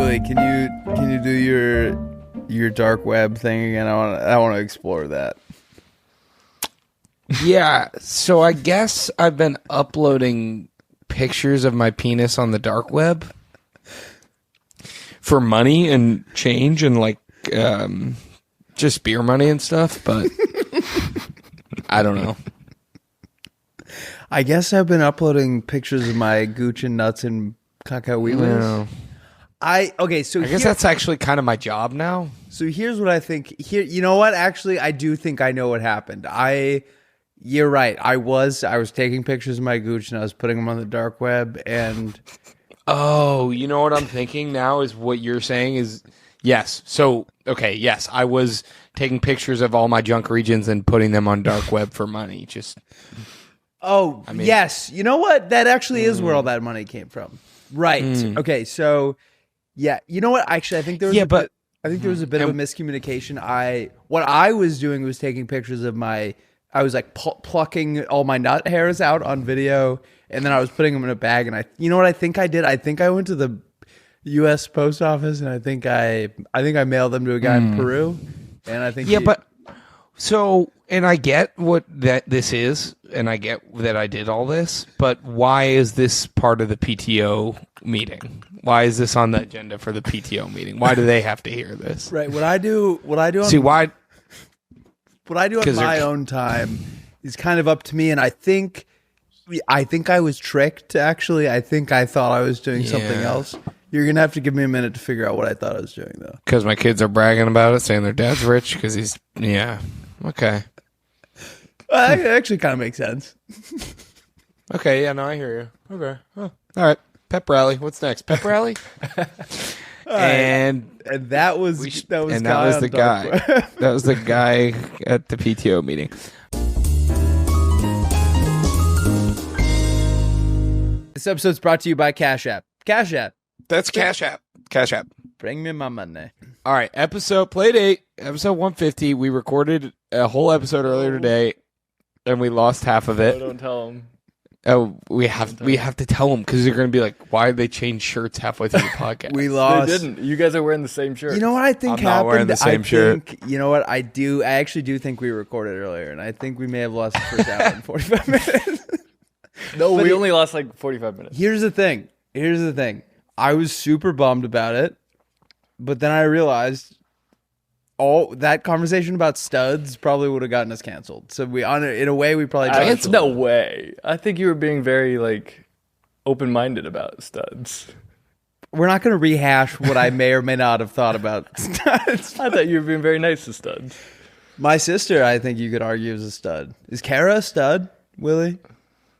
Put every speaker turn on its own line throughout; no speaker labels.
Willie, can you do your dark web thing again? I want to explore that.
Yeah, so I guess I've been uploading pictures of my penis on the dark web for money and change and like just beer money and stuff, but I don't know.
I guess I've been uploading pictures of my gooch and nuts and caca wheelies.
No.
I
guess that's actually kind of my job now.
So here's what I think. You know what? Actually, I do think I know what happened. You're right. I was taking pictures of my gooch and I was putting them on the dark web. And
oh, you know what I'm thinking now is what you're saying is yes. So okay, yes, I was taking pictures of all my junk regions and putting them on dark web for money.
Yes. You know what? That actually is where all that money came from. Right. Okay. So yeah. You know what? Actually, I think there was there was a bit of a miscommunication. What I was doing was taking pictures of I was like plucking all my nut hairs out on video, and then I was putting them in a bag. And you know what I think I did? I think I went to the U.S. Post Office, and I think I mailed them to a guy in Peru. And I think
and I get what this is, and I get that I did all this, but why is this part of the PTO meeting? Why is this on the agenda for the PTO meeting? Why do they have to hear this?
Right. What I do on my own time is kind of up to me, and I think I was tricked, actually. I think I thought I was doing something else. You're going to have to give me a minute to figure out what I thought I was doing, though.
Because my kids are bragging about it, saying their dad's rich, because he's... Yeah. Okay.
It actually kind of makes sense.
Okay, yeah, no, I hear you. Okay. Oh, all right. Pep rally. What's next? Pep rally? And
that was the
guy. That was the guy at the PTO meeting.
This episode's brought to you by Cash App. Cash App.
That's Cash App. Cash App.
Bring me my money.
All right, Playdate, episode 150. We recorded a whole episode earlier today, and we lost half of it.
Oh, don't tell them.
Oh, we have to tell them because they're going to be like, why did they change shirts halfway through the podcast?
We lost.
They didn't. You guys are wearing the same shirt.
You know what I think
I'm
happened?
not wearing the same shirt.
You know what I do? I actually do think we recorded earlier, and I think we may have lost the first hour and 45 minutes.
No, we only lost like 45 minutes.
Here's the thing. I was super bummed about it, but then I realized all that conversation about studs probably would have gotten us canceled. So in a way, we probably
it's no way. I think you were being very open-minded about studs.
We're not going to rehash what I may or may not have thought about studs.
I thought you were being very nice to studs.
My sister, I think you could argue, is a stud. Is Kara a stud, Willie?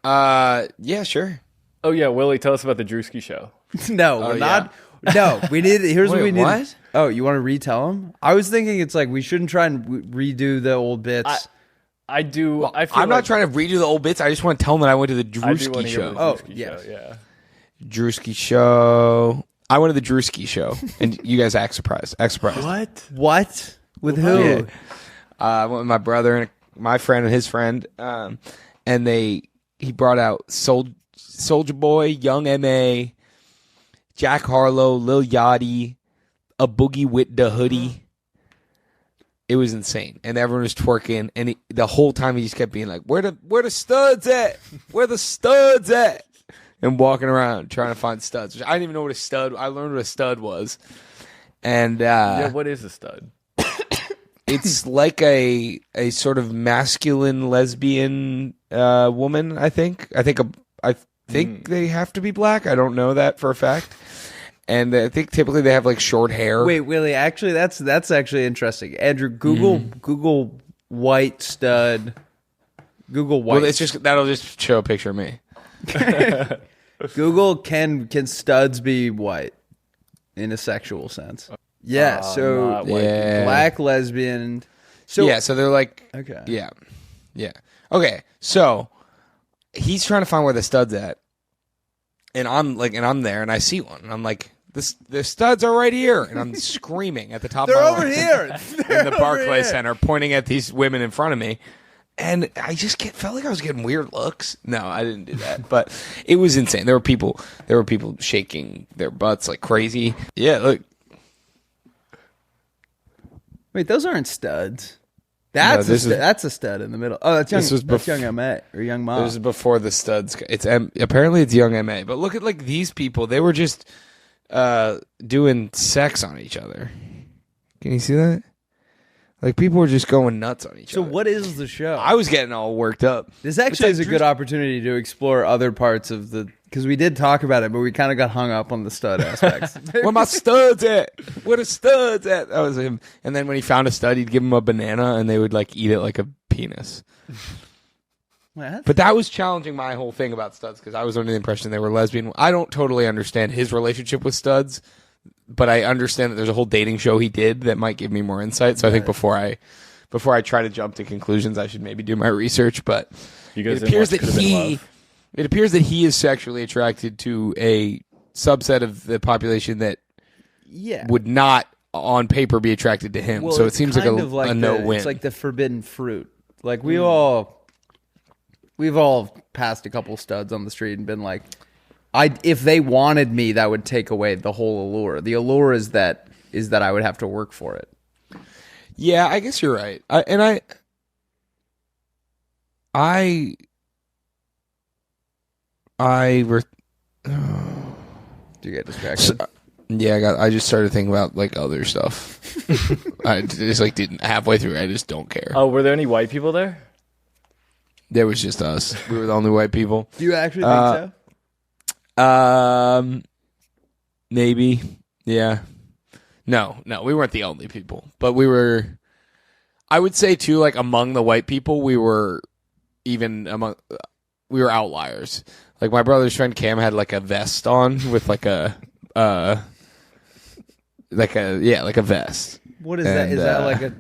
Yeah, sure.
Oh yeah, Willie, tell us about the Druski show.
No, we're not. No, we need. Here's what we need.
What?
Oh, you want to retell them? I was thinking it's like we shouldn't try and redo the old bits.
I do.
Well, I'm not trying to redo the old bits. I just want to tell them that I went to the Druski show.
Yeah.
Druski show. I went to the Druski show, and you guys act surprised.
What? With who?
Yeah. I went with my brother and my friend and his friend, and he brought out Soulja Boy, Young M.A., Jack Harlow, Lil Yachty, a Boogie with the Hoodie. It was insane, and everyone was twerking, and the whole time he just kept being like, "Where the studs at? Where the studs at?" And walking around trying to find studs. I didn't even know what a stud. I learned what a stud was, and
what is a stud?
It's like a sort of masculine lesbian woman. I think they have to be black. I don't know that for a fact. And I think typically they have like short hair.
Wait, Willie, actually that's actually interesting. Andrew, Google white stud. Google white.
Well, that'll just show a picture of me.
Google can studs be white in a sexual sense? Yeah, so black lesbian. So
so they're like
okay.
Yeah. Okay. So he's trying to find where the stud's at. And I'm there and I see one. And I'm like, the studs are right here. And I'm screaming at the top
They're
of my
over
lungs
here.
in the Barclays Center, pointing at these women in front of me. And I just felt like I was getting weird looks. No, I didn't do that, but it was insane. There were people shaking their butts like crazy. Yeah, look.
Wait, those aren't studs. That's a stud in the middle. Oh, that's young MA or young mom.
This is before the studs. Apparently it's young MA. But look at like these people. They were just doing sex on each other. Can you see that? Like, people were just going nuts on each other.
So what is the show?
I was getting all worked up.
This actually is a good opportunity to explore other parts of the... Because we did talk about it, but we kind of got hung up on the stud aspects.
Where my studs at? Where the studs at? That was him. And then when he found a stud, he'd give him a banana, and they would, like, eat it like a penis.
What?
But that was challenging my whole thing about studs, because I was under the impression they were lesbian. I don't totally understand his relationship with studs, but I understand that there's a whole dating show he did that might give me more insight. So I think before I try to jump to conclusions, I should maybe do my research. But it appears that he is sexually attracted to a subset of the population that would not on paper be attracted to him.
Well,
so it seems like a no-win.
It's like the forbidden fruit. Like we've all passed a couple studs on the street and been like, if they wanted me, that would take away the whole allure. The allure is that I would have to work for it.
Yeah, I guess you're right.
Do you get distracted?
Yeah, I just started thinking about like other stuff. I just like didn't halfway through. I just don't care.
Oh, were there any white people there?
There was just us. We were the only white people.
Do you actually think
so? Maybe. Yeah. No, we weren't the only people, but we were. I would say too, like among the white people, we were outliers. Like my brother's friend Cam had like a vest on with like a vest.
What is that? Is that like a?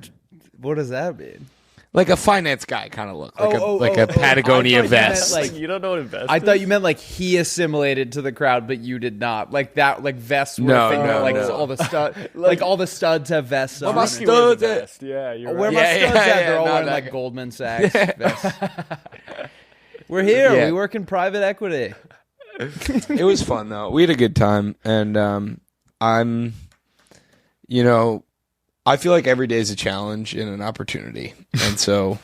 What does that mean?
Like a finance guy kind of look, like a Patagonia vest.
Like you don't know what a vest.
I thought you meant like he assimilated to the crowd, but you did not. Like that, like vests were a thing. All the stud, like all the studs have vests on.
My studs at?
Yeah, you're right.
Where my studs at? They're all wearing like Goldman Sachs vests. We're here. Yeah. We work in private equity.
It was fun though. We had a good time, and I feel like every day is a challenge and an opportunity, and so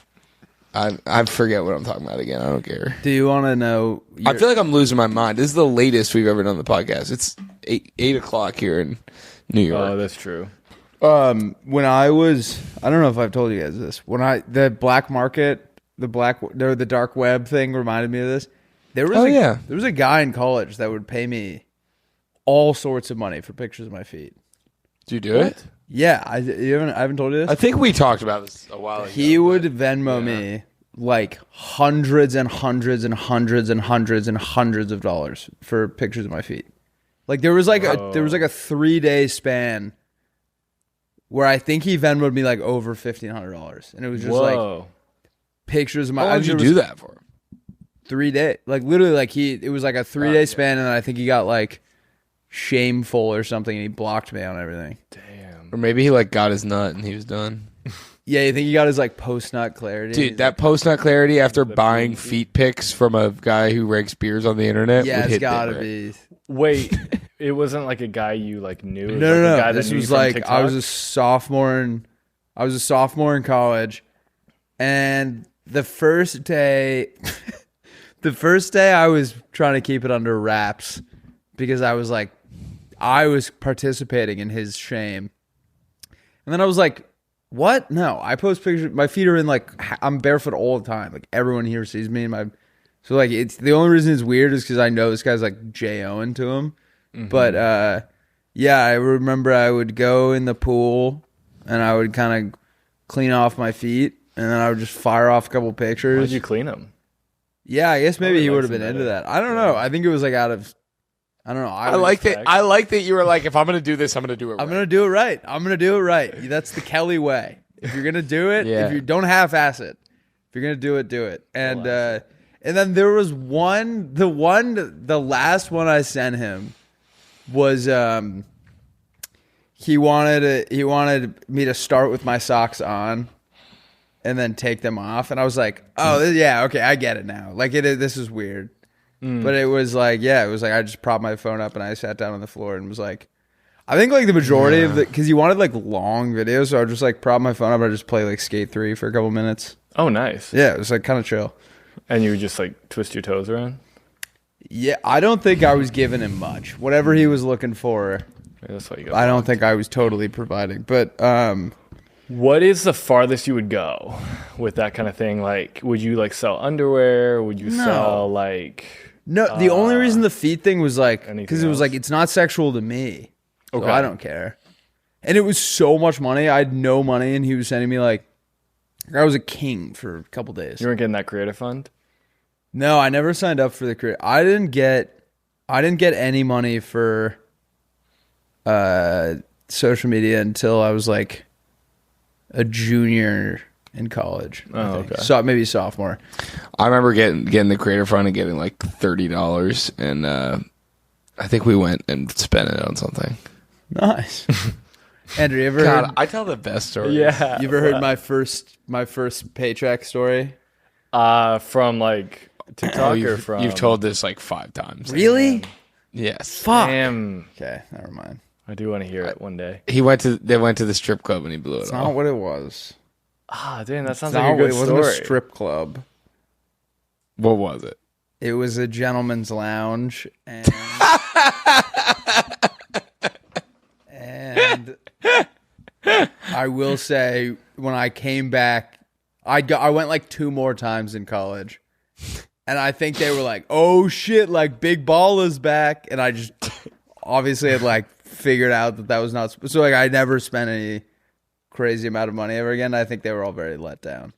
I forget what I'm talking about again. I don't care.
Do you want to know?
I feel like I'm losing my mind. This is the latest we've ever done the podcast. It's 8 o'clock here in New York.
Oh, that's true.
When I don't know if I've told you guys this. The black market, the dark web thing reminded me of this. There was a guy in college that would pay me all sorts of money for pictures of my feet.
Do you do it?
Yeah, I haven't told you this.
I think we talked about this a while ago.
He would Venmo me like hundreds and hundreds and hundreds and hundreds and hundreds of dollars for pictures of my feet. Like there was like a 3-day span where I think he Venmoed me like over $1,500, and it was just like pictures of my.
How long did you do that for?
3 days, like literally, like it was like a 3-day span, and then I think he got like shameful or something, and he blocked me on everything.
Damn.
Or maybe he like got his nut and he was done.
Yeah, you think he got his like post-nut clarity?
Dude, that post-nut clarity after buying feet pics from a guy who ranks beers on the internet.
Yeah, it's gotta be.
Wait, it wasn't like a guy you like knew? It was
no.
A guy
this
that
was
knew
like
TikTok?
I was a sophomore in college, and the first day I was trying to keep it under wraps because I was participating in his shame. And then I was like, what? No, I post pictures. My feet are in like, I'm barefoot all the time. Like everyone here sees me. So like, it's the only reason it's weird is because I know this guy's like J-O-ing to him. Mm-hmm. But yeah, I remember I would go in the pool and I would kind of clean off my feet, and then I would just fire off a couple pictures.
Why'd you clean them?
Yeah, I guess maybe he would have been into that. I don't know. I think it was like out of... I don't know.
I like that you were like, if I'm going to do this, I'm going to do it right.
I'm going to do it right. That's the Kelly way. If you're going to do it, if you don't half-ass it. If you're going to do it. And then there was the last one I sent him was he wanted me to start with my socks on. and then take them off. And I was like, oh, yeah, okay, I get it now. Like, this is weird. But it was like, yeah, it was like I just propped my phone up and I sat down on the floor and was like, I think like the majority of the, because you wanted like long videos, so I just like prop my phone up and I just play like Skate 3 for a couple minutes.
Oh, nice.
Yeah, it was like kind of chill.
And you would just like twist your toes around?
Yeah, I don't think I was giving him much. Whatever he was looking for,
that's what you got.
I don't think I was totally providing. But
what is the farthest you would go with that kind of thing? Like, would you like sell underwear? Would you sell like...
No, the only reason the feet thing was like, because it was like, it's not sexual to me.
Okay.
So I don't care. And it was so much money. I had no money and he was sending me like, I was a king for a couple days.
You weren't getting that creator fund?
No, I never signed up for the creator. I didn't get any money for social media until I was like a junior in college.
Oh, okay.
So maybe sophomore.
I remember getting the creator fund and getting like $30, and I think we went and spent it on something.
Nice. Andrew, you ever heard,
I tell the best stories.
Yeah.
you ever heard my first paycheck story?
From like TikTok or from...
You've told this like 5 times.
Really?
Yes.
Fuck.
Damn.
Okay, never mind.
I do want to hear it one day.
They went to the strip club and he blew it
That's
off.
not what it was.
Ah, damn, that sounds
It's
like a
not-
good
it
story.
wasn't a strip club.
What was it?
It was a gentleman's lounge, and and I will say when I came back, I went like 2 more times in college, and I think they were like, "Oh shit, like Big Ball is back," and I just obviously had like figured out that was not so. Like I never spent any crazy amount of money ever again. I think they were all very let down.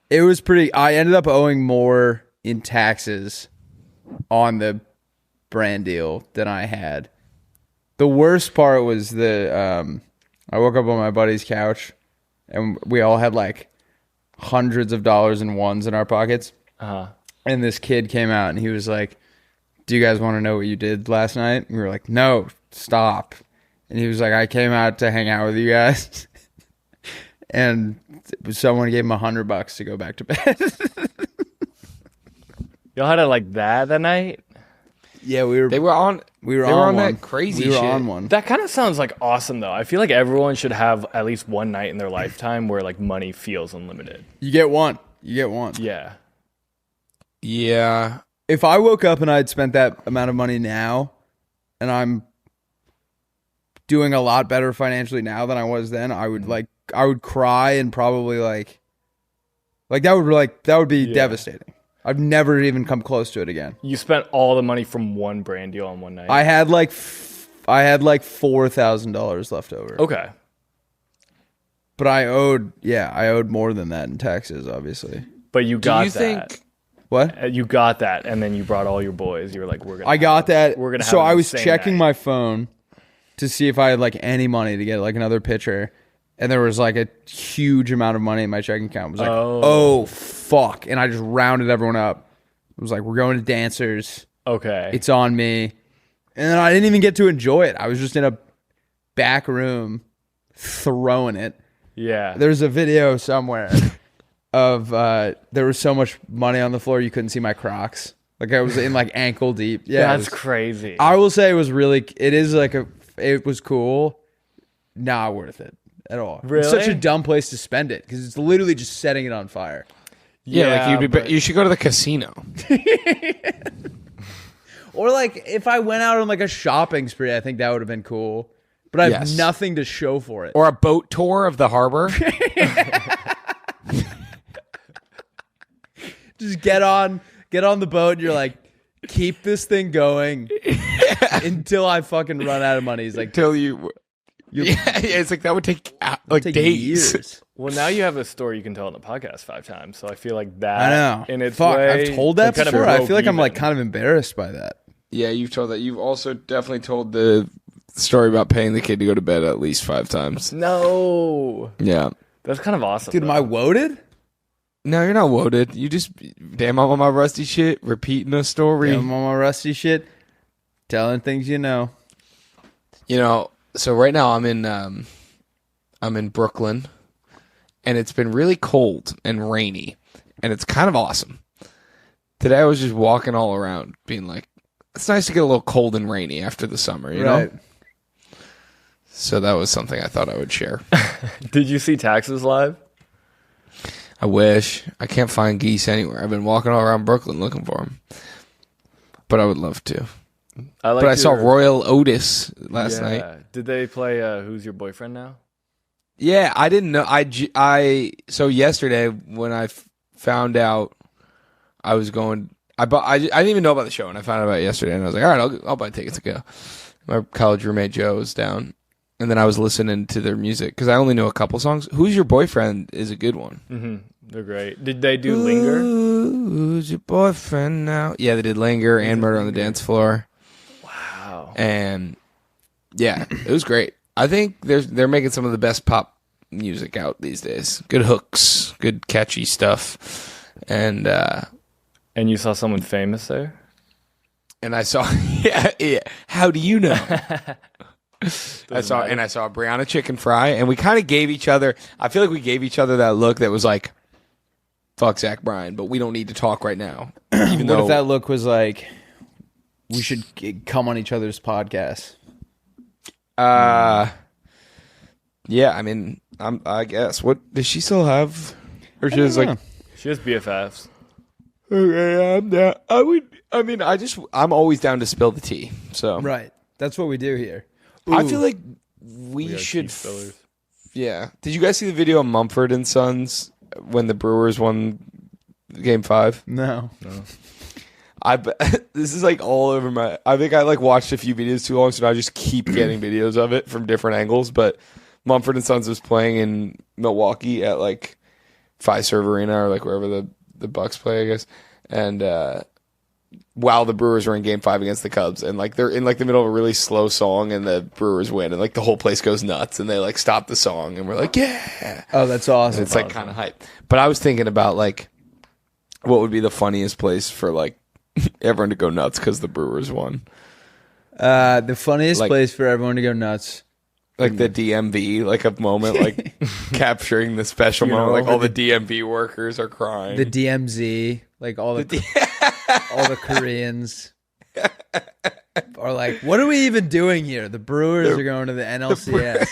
It was pretty. I ended up owing more in taxes on the brand deal than I had. The worst part was I woke up on my buddy's couch and we all had like hundreds of dollars in ones in our pockets.
Uh-huh.
And this kid came out and he was like, "Do you guys want to know what you did last night?" And we were like, "No, stop." And he was like, "I came out to hang out with you guys." And someone gave him $100 to go back to bed.
Y'all had it like that night?
Yeah, they were
on
one.
that crazy
we were
shit.
on one.
That kind of sounds like awesome, though. I feel like everyone should have at least one night in their lifetime where like money feels unlimited.
You get one.
Yeah.
Yeah.
If I woke up and I'd spent that amount of money now, and I'm doing a lot better financially now than I was then, I would cry and probably like that would be devastating. I've never even come close to it again.
You spent all the money from one brand deal on one night?
I had like $4,000 left over.
Okay.
But I owed more than that in taxes, obviously.
But you got that.
Think
What?
You got that, and then you brought all your boys. You were like,
I got that.
We're gonna have
so
an
I was
insane
checking
night.
my phone to see if I had like any money to get like another pitcher. And there was like a huge amount of money in my checking account. I was like, oh fuck. And I just rounded everyone up. It was like, we're going to dancers.
Okay.
It's on me. And then I didn't even get to enjoy it. I was just in a back room throwing it.
Yeah.
There's a video somewhere of there was so much money on the floor you couldn't see my Crocs. Like I was in like ankle deep. Yeah.
That's crazy.
I will say it was cool. Not worth it at all.
Really?
It's such a dumb place to spend it because it's literally just setting it on fire.
Yeah, like you should go to the casino.
Or like if I went out on like a shopping spree, I think that would have been cool. But I have nothing to show for it.
Or a boat tour of the harbor.
Just get on the boat and you're like, keep this thing going until I fucking run out of money. He's like,
Till you. Yeah, it's like that would take like
take
days.
years.
Well, now you have a story you can tell on the podcast 5 times. So I feel like that.
I know.
In its
Fuck,
way,
I've told that
kind of
before. I
broke
feel like I'm like
even.
kind of embarrassed by that.
Yeah, you've told that. You've also definitely told the story about paying the kid to go to bed at least 5 times.
No.
Yeah.
That's kind of awesome.
Dude, am I woaded?
No, you're not woaded. You just, damn, I'm on my rusty shit, repeating a story.
Yeah, I'm on my rusty shit, telling things you know.
You know, so right now I'm in Brooklyn, and it's been really cold and rainy, and it's kind of awesome. Today I was just walking all around being like, it's nice to get a little cold and rainy after the summer, you know? So that was something I thought I would share.
Did you see Taxes live?
I wish. I can't find Geese anywhere. I've been walking all around Brooklyn looking for them. But I would love to. I saw Royal Otis last night.
Did they play Who's Your Boyfriend Now?
Yeah, I didn't know. So yesterday when I found out I was going, I didn't even know about the show, and I found out about it yesterday, and I was like, all right, I'll buy tickets to go. My college roommate Joe was down, and then I was listening to their music because I only know a couple songs. Who's Your Boyfriend is a good one.
Mm-hmm. They're great. Did they do Linger?
Who's Your Boyfriend Now? Yeah, they did Linger and Murder on the Dance Floor.
Wow.
And yeah, it was great. I think they're making some of the best pop music out these days. Good hooks, good catchy stuff, and
you saw someone famous there?
And I saw yeah. How do you know? I saw Brianna Chicken Fry, and we kind of gave each other. I feel like we gave each other that look that was like, "Fuck Zach Bryan," but we don't need to talk right now.
What if that look was like, we should come on each other's podcasts?
Yeah. I mean, I guess. What does she still have? Or she has like,
she has BFFs.
Okay, I'm down. I'm always down to spill the tea. So
right, that's what we do here.
Ooh. I feel like we should. Yeah. Did you guys see the video of Mumford and Sons when the Brewers won Game 5?
No.
This is like all over my. I think I like watched a few videos too long, so now I just keep getting videos of it from different angles. But Mumford and Sons was playing in Milwaukee at like Fiserv Arena or like wherever the Bucks play, I guess. And while the Brewers were in Game 5 against the Cubs, and like they're in like the middle of a really slow song, and the Brewers win, and like the whole place goes nuts, and they like stop the song, and we're like, yeah.
Oh, that's awesome.
And it's like kind of hype. But I was thinking about like what would be the funniest place for like everyone to go nuts because the Brewers won.
The funniest place for everyone to go nuts.
Like the DMV, like a moment, like capturing the special moment, like all the DMV workers are crying.
The DMZ, like all the all the Koreans are like, what are we even doing here? The Brewers are going to the NLCS.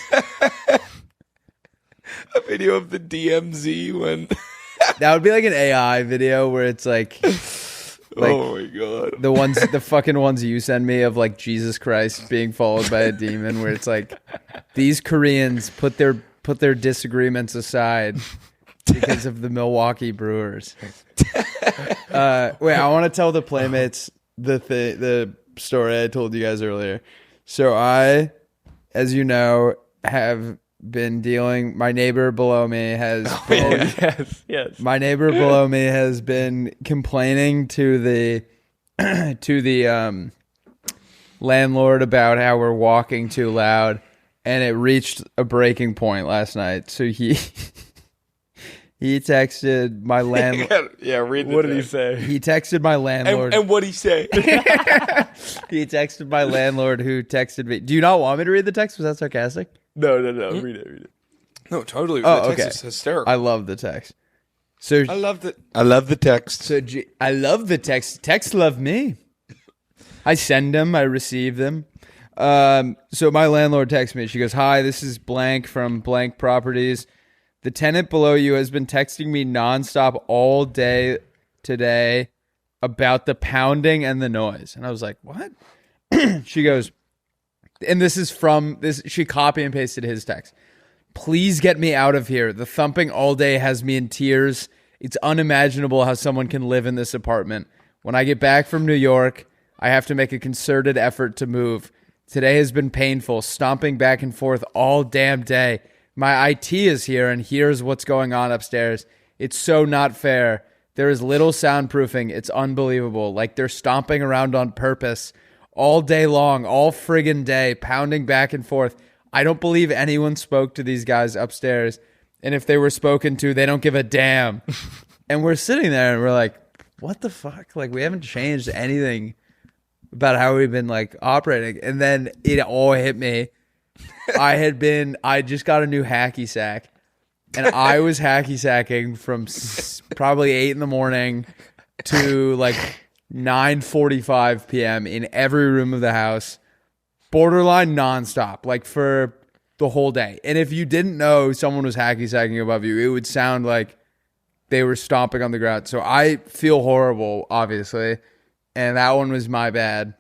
A video of the DMZ when
that would be like an AI video where it's like
oh my god,
the fucking ones you send me of like Jesus Christ being followed by a demon, where it's like these Koreans put their disagreements aside because of the Milwaukee Brewers. Wait, I want to tell the Playmates the story I told you guys earlier. So I, as you know, have been dealing. My neighbor below me has been.
Yes.
My neighbor below me has been complaining to the landlord about how we're walking too loud, and it reached a breaking point last night. So he texted my landlord.
Yeah, read the
What did he say?
He texted my landlord.
And what'd he say?
He texted my landlord, who texted me. Do you not want me to read the text? Was that sarcastic?
No. Read it.
No, totally.
Oh,
the text
okay.
is hysterical.
I love the text. So
I love the text.
So I love the text. Texts love me. I send them. I receive them. So my landlord texts me. She goes, "Hi, this is blank from blank properties. The tenant below you has been texting me nonstop all day today about the pounding and the noise." And I was like, "What?" She goes, and this is from this. She copy and pasted his text. "Please get me out of here. The thumping all day has me in tears. It's unimaginable how someone can live in this apartment. When I get back from New York, I have to make a concerted effort to move. Today has been painful, stomping back and forth all damn day. My IT is here and hears what's going on upstairs. It's so not fair. There is little soundproofing. It's unbelievable. Like they're stomping around on purpose all day long, all friggin' day, pounding back and forth. I don't believe anyone spoke to these guys upstairs. And if they were spoken to, they don't give a damn." And we're sitting there and we're like, what the fuck? Like, we haven't changed anything about how we've been like operating. And then it all hit me. I just got a new hacky sack. and I was hacky sacking from probably 8 in the morning to like 9:45 p.m. in every room of the house, borderline nonstop, like for the whole day. And if you didn't know someone was hacky sacking above you, it would sound like they were stomping on the ground. So I feel horrible, obviously, and that one was my bad.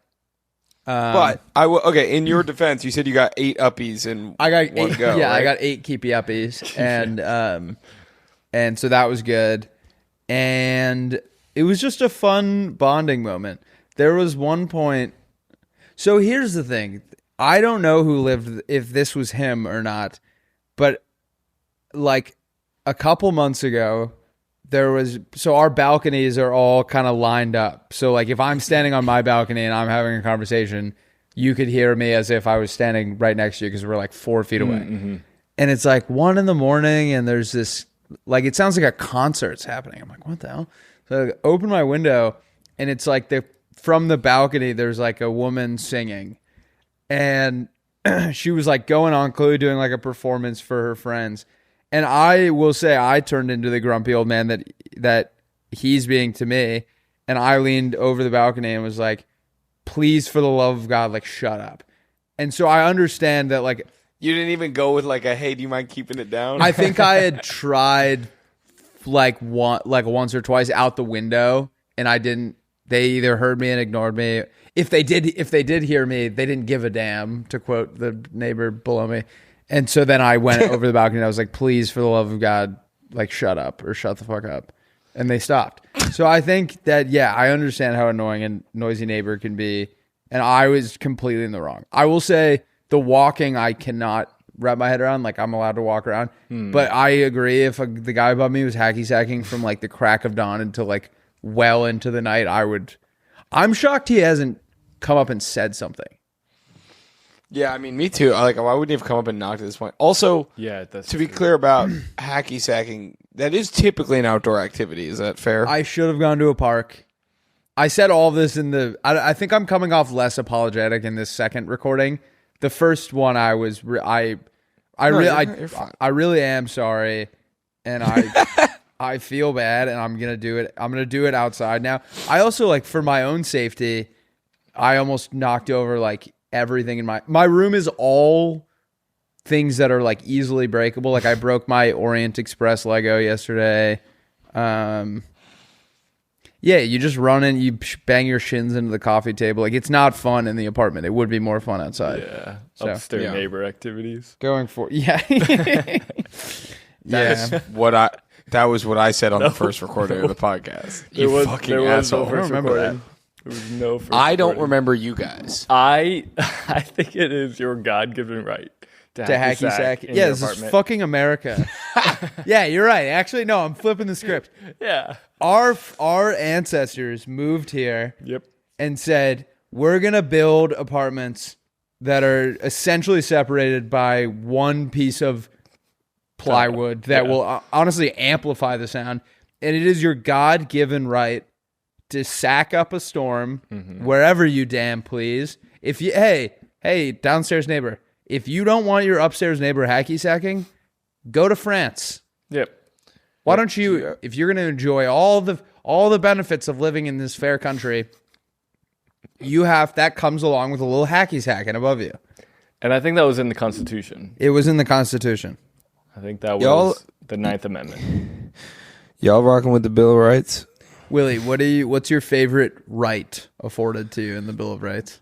But okay. In your defense, you said you got 8 uppies in
I got
one
8,
go.
yeah,
right?
I got 8 keepy uppies, and so that was good. And it was just a fun bonding moment. There was one point. So here's the thing: I don't know who lived, if this was him or not, but like a couple months ago, so our balconies are all kind of lined up. So like if I'm standing on my balcony and I'm having a conversation, you could hear me as if I was standing right next to you because we're like 4 feet away. Mm-hmm. And it's like 1 a.m. and there's this, like, it sounds like a concert's happening. I'm like, what the hell? So I open my window and it's like from the balcony, there's like a woman singing. And she was like going on, clearly doing like a performance for her friends. And I will say I turned into the grumpy old man that he's being to me. And I leaned over the balcony and was like, please, for the love of God, like, shut up. And so I understand that, like...
You didn't even go with like a, hey, do you mind keeping it down?
I think I had tried once or twice out the window, and I didn't... They either heard me and ignored me. If they did hear me, they didn't give a damn, to quote the neighbor below me. And so then I went over the balcony and I was like, please, for the love of God, like, shut up or shut the fuck up. And they stopped. So I think that, yeah, I understand how annoying a noisy neighbor can be. And I was completely in the wrong. I will say the walking, I cannot wrap my head around. Like, I'm allowed to walk around. But I agree, if the guy above me was hacky sacking from like the crack of dawn until like well into the night, I'm shocked he hasn't come up and said something.
Yeah, I mean, me too. Why wouldn't he have come up and knocked at this point? Also,
Yeah, that's
to be clear about hacky sacking, that is typically an outdoor activity. Is that fair?
I should have gone to a park. I said all of this in the... I think I'm coming off less apologetic in this second recording. The first one, I was... I really am sorry, and I feel bad, and I'm gonna do it. I'm gonna do it outside now. I also, like, for my own safety, I almost knocked over like everything in my room is all things that are like easily breakable. Like I broke my Orient Express Lego yesterday. Yeah, you just run in, you bang your shins into the coffee table. Like, it's not fun in the apartment. It would be more fun outside.
Yeah, upstairs neighbor activities.
Yeah.
That was what I said on the first recording of the podcast. You fucking asshole.
I don't remember that.
There was no first
I don't
recording.
remember you guys.
I think it is your God-given right to hacky sack in
Yeah,
your
this
apartment.
is fucking America. Yeah, you're right. Actually, no, I'm flipping the script.
Yeah.
Our ancestors moved here and said, we're going to build apartments that are essentially separated by one piece of plywood that will honestly amplify the sound. And it is your God-given right to sack up a storm wherever you damn please. If you, hey, downstairs neighbor, if you don't want your upstairs neighbor hacky sacking, go to France.
Yep.
Why don't you, if you're going to enjoy all the benefits of living in this fair country, that comes along with a little hacky sacking above you.
And I think that was in the Constitution.
It was in the Constitution.
I think that was the 9th Amendment.
Y'all rocking with the Bill of Rights?
Willie, what's your favorite right afforded to you in the Bill of Rights?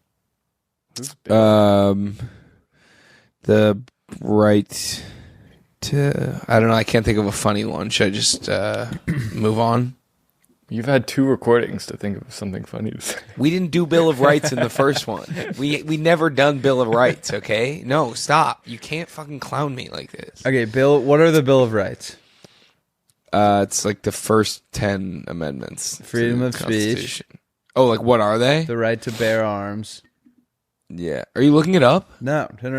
The right to, I don't know, I can't think of a funny one. Should I just move on?
You've had 2 recordings to think of something funny to say.
We didn't do Bill of Rights in the first one. We never done Bill of Rights, okay? No, stop. You can't fucking clown me like this.
Okay, Bill, what are the Bill of Rights?
It's like the first 10 amendments.
Freedom of speech.
Oh, like what are they?
The right to bear arms.
Yeah. Are you looking it up?
No. I'm doing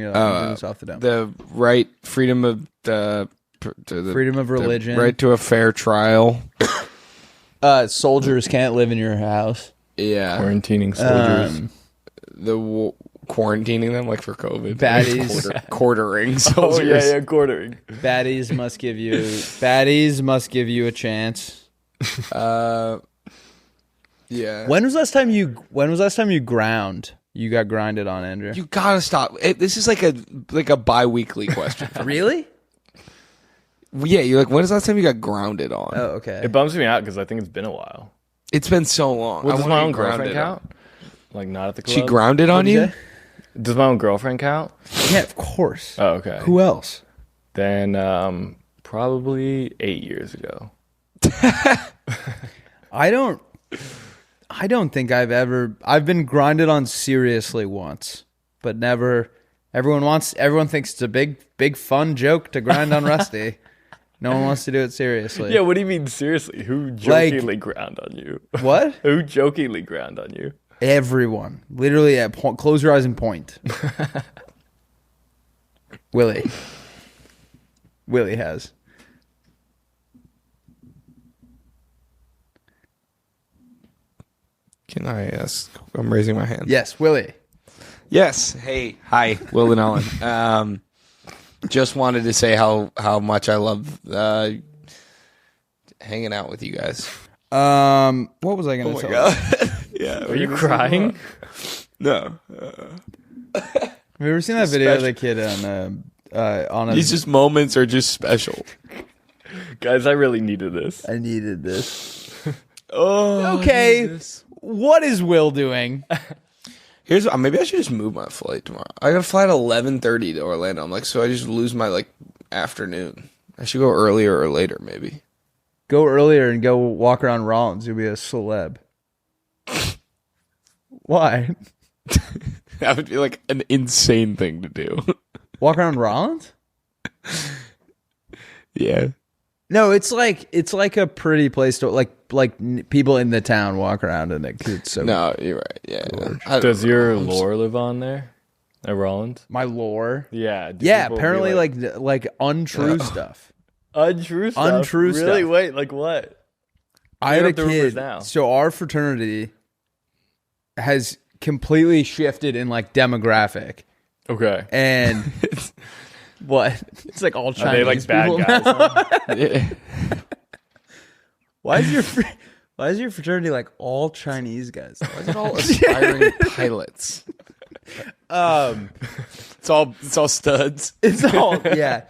it. I'm doing this off the dome.
The right, freedom of
freedom of religion.
Right to a fair trial.
Soldiers can't live in your house.
Yeah.
Quarantining soldiers.
quarantining them like for COVID.
Baddies.
Quartering
Oh
soldiers.
yeah, quartering.
Baddies must give you a chance.
Yeah.
When was last time you ground? You got grinded on, Andrew.
You gotta stop. This is like a bi-weekly question.
Really?
Yeah, you're like, when is the last time you got grounded on?
Oh, okay.
It bums me out because I think it's been a while.
It's been so long.
Well,
I
does
wanna
my
be
own girlfriend
grounded
count?
on.
Like not at the club.
She grounded on
What'd you
you?
say?
Does my own girlfriend count?
Yeah, of course.
Oh, okay.
Who else?
Then probably 8 years ago.
I don't think I've been grinded on seriously once, but never. Everyone thinks it's a big fun joke to grind on Rusty. No one wants to do it seriously.
Yeah, what do you mean seriously? Who jokingly ground on you?
What?
Who jokingly ground on you?
Everyone. Literally close your eyes and point. Willie has.
Can I ask? I'm raising my hand.
Yes, Willie.
Yes. Hey. Hi, Will and Ellen. Just wanted to say how much I love hanging out with you guys.
What was I going to tell you?
Yeah.
Are you crying?
No.
Have you ever seen that video of the kid on a...
These just moments are just special.
Guys, I really needed this.
I needed this.
Oh.
Okay. What is Will doing?
Here's maybe I should just move my flight tomorrow. I got a flight at 11:30 to Orlando. I'm like, so I just lose my afternoon. I should go earlier or later, maybe.
Go earlier and go walk around Rollins. You'll be a celeb. Why?
That would be like an insane thing to do.
Walk around Rollins?
Yeah.
No, it's like a pretty place to people in the town walk around in it. 'Cause it's so
No, you're right. Yeah.
Does your lore live on there at Rollins?
my lore.
Yeah.
Yeah, apparently like untrue stuff.
untrue stuff.
Untrue
really?
stuff.
Wait, like what?
I had a
up the rumors
kid.
now.
So our fraternity has completely shifted in demographic,
Okay.
and what? It's like all
Are
Chinese
they like bad
people
guys?
now.
Yeah.
Why is your fraternity like all Chinese guys?
Why is it all aspiring pilots? It's all studs.
It's all yeah.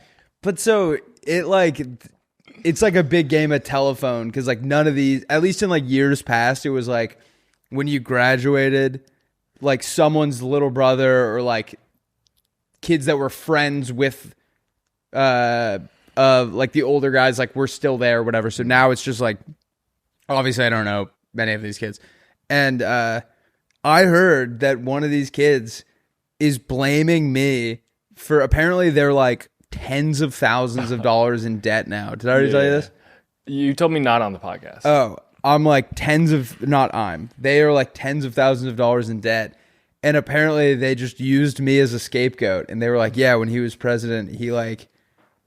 But so it's like a big game of telephone because none of these, at least in years past, it was when you graduated, someone's little brother or kids that were friends with the older guys were still there or whatever. So now it's just obviously I don't know many of these kids. And I heard that one of these kids is blaming me for apparently they're tens of thousands of dollars in debt now. Did I already tell you this?
You told me not on the podcast.
Oh, I'm they are tens of thousands of dollars in debt. And apparently they just used me as a scapegoat. And they were like, yeah, when he was president, he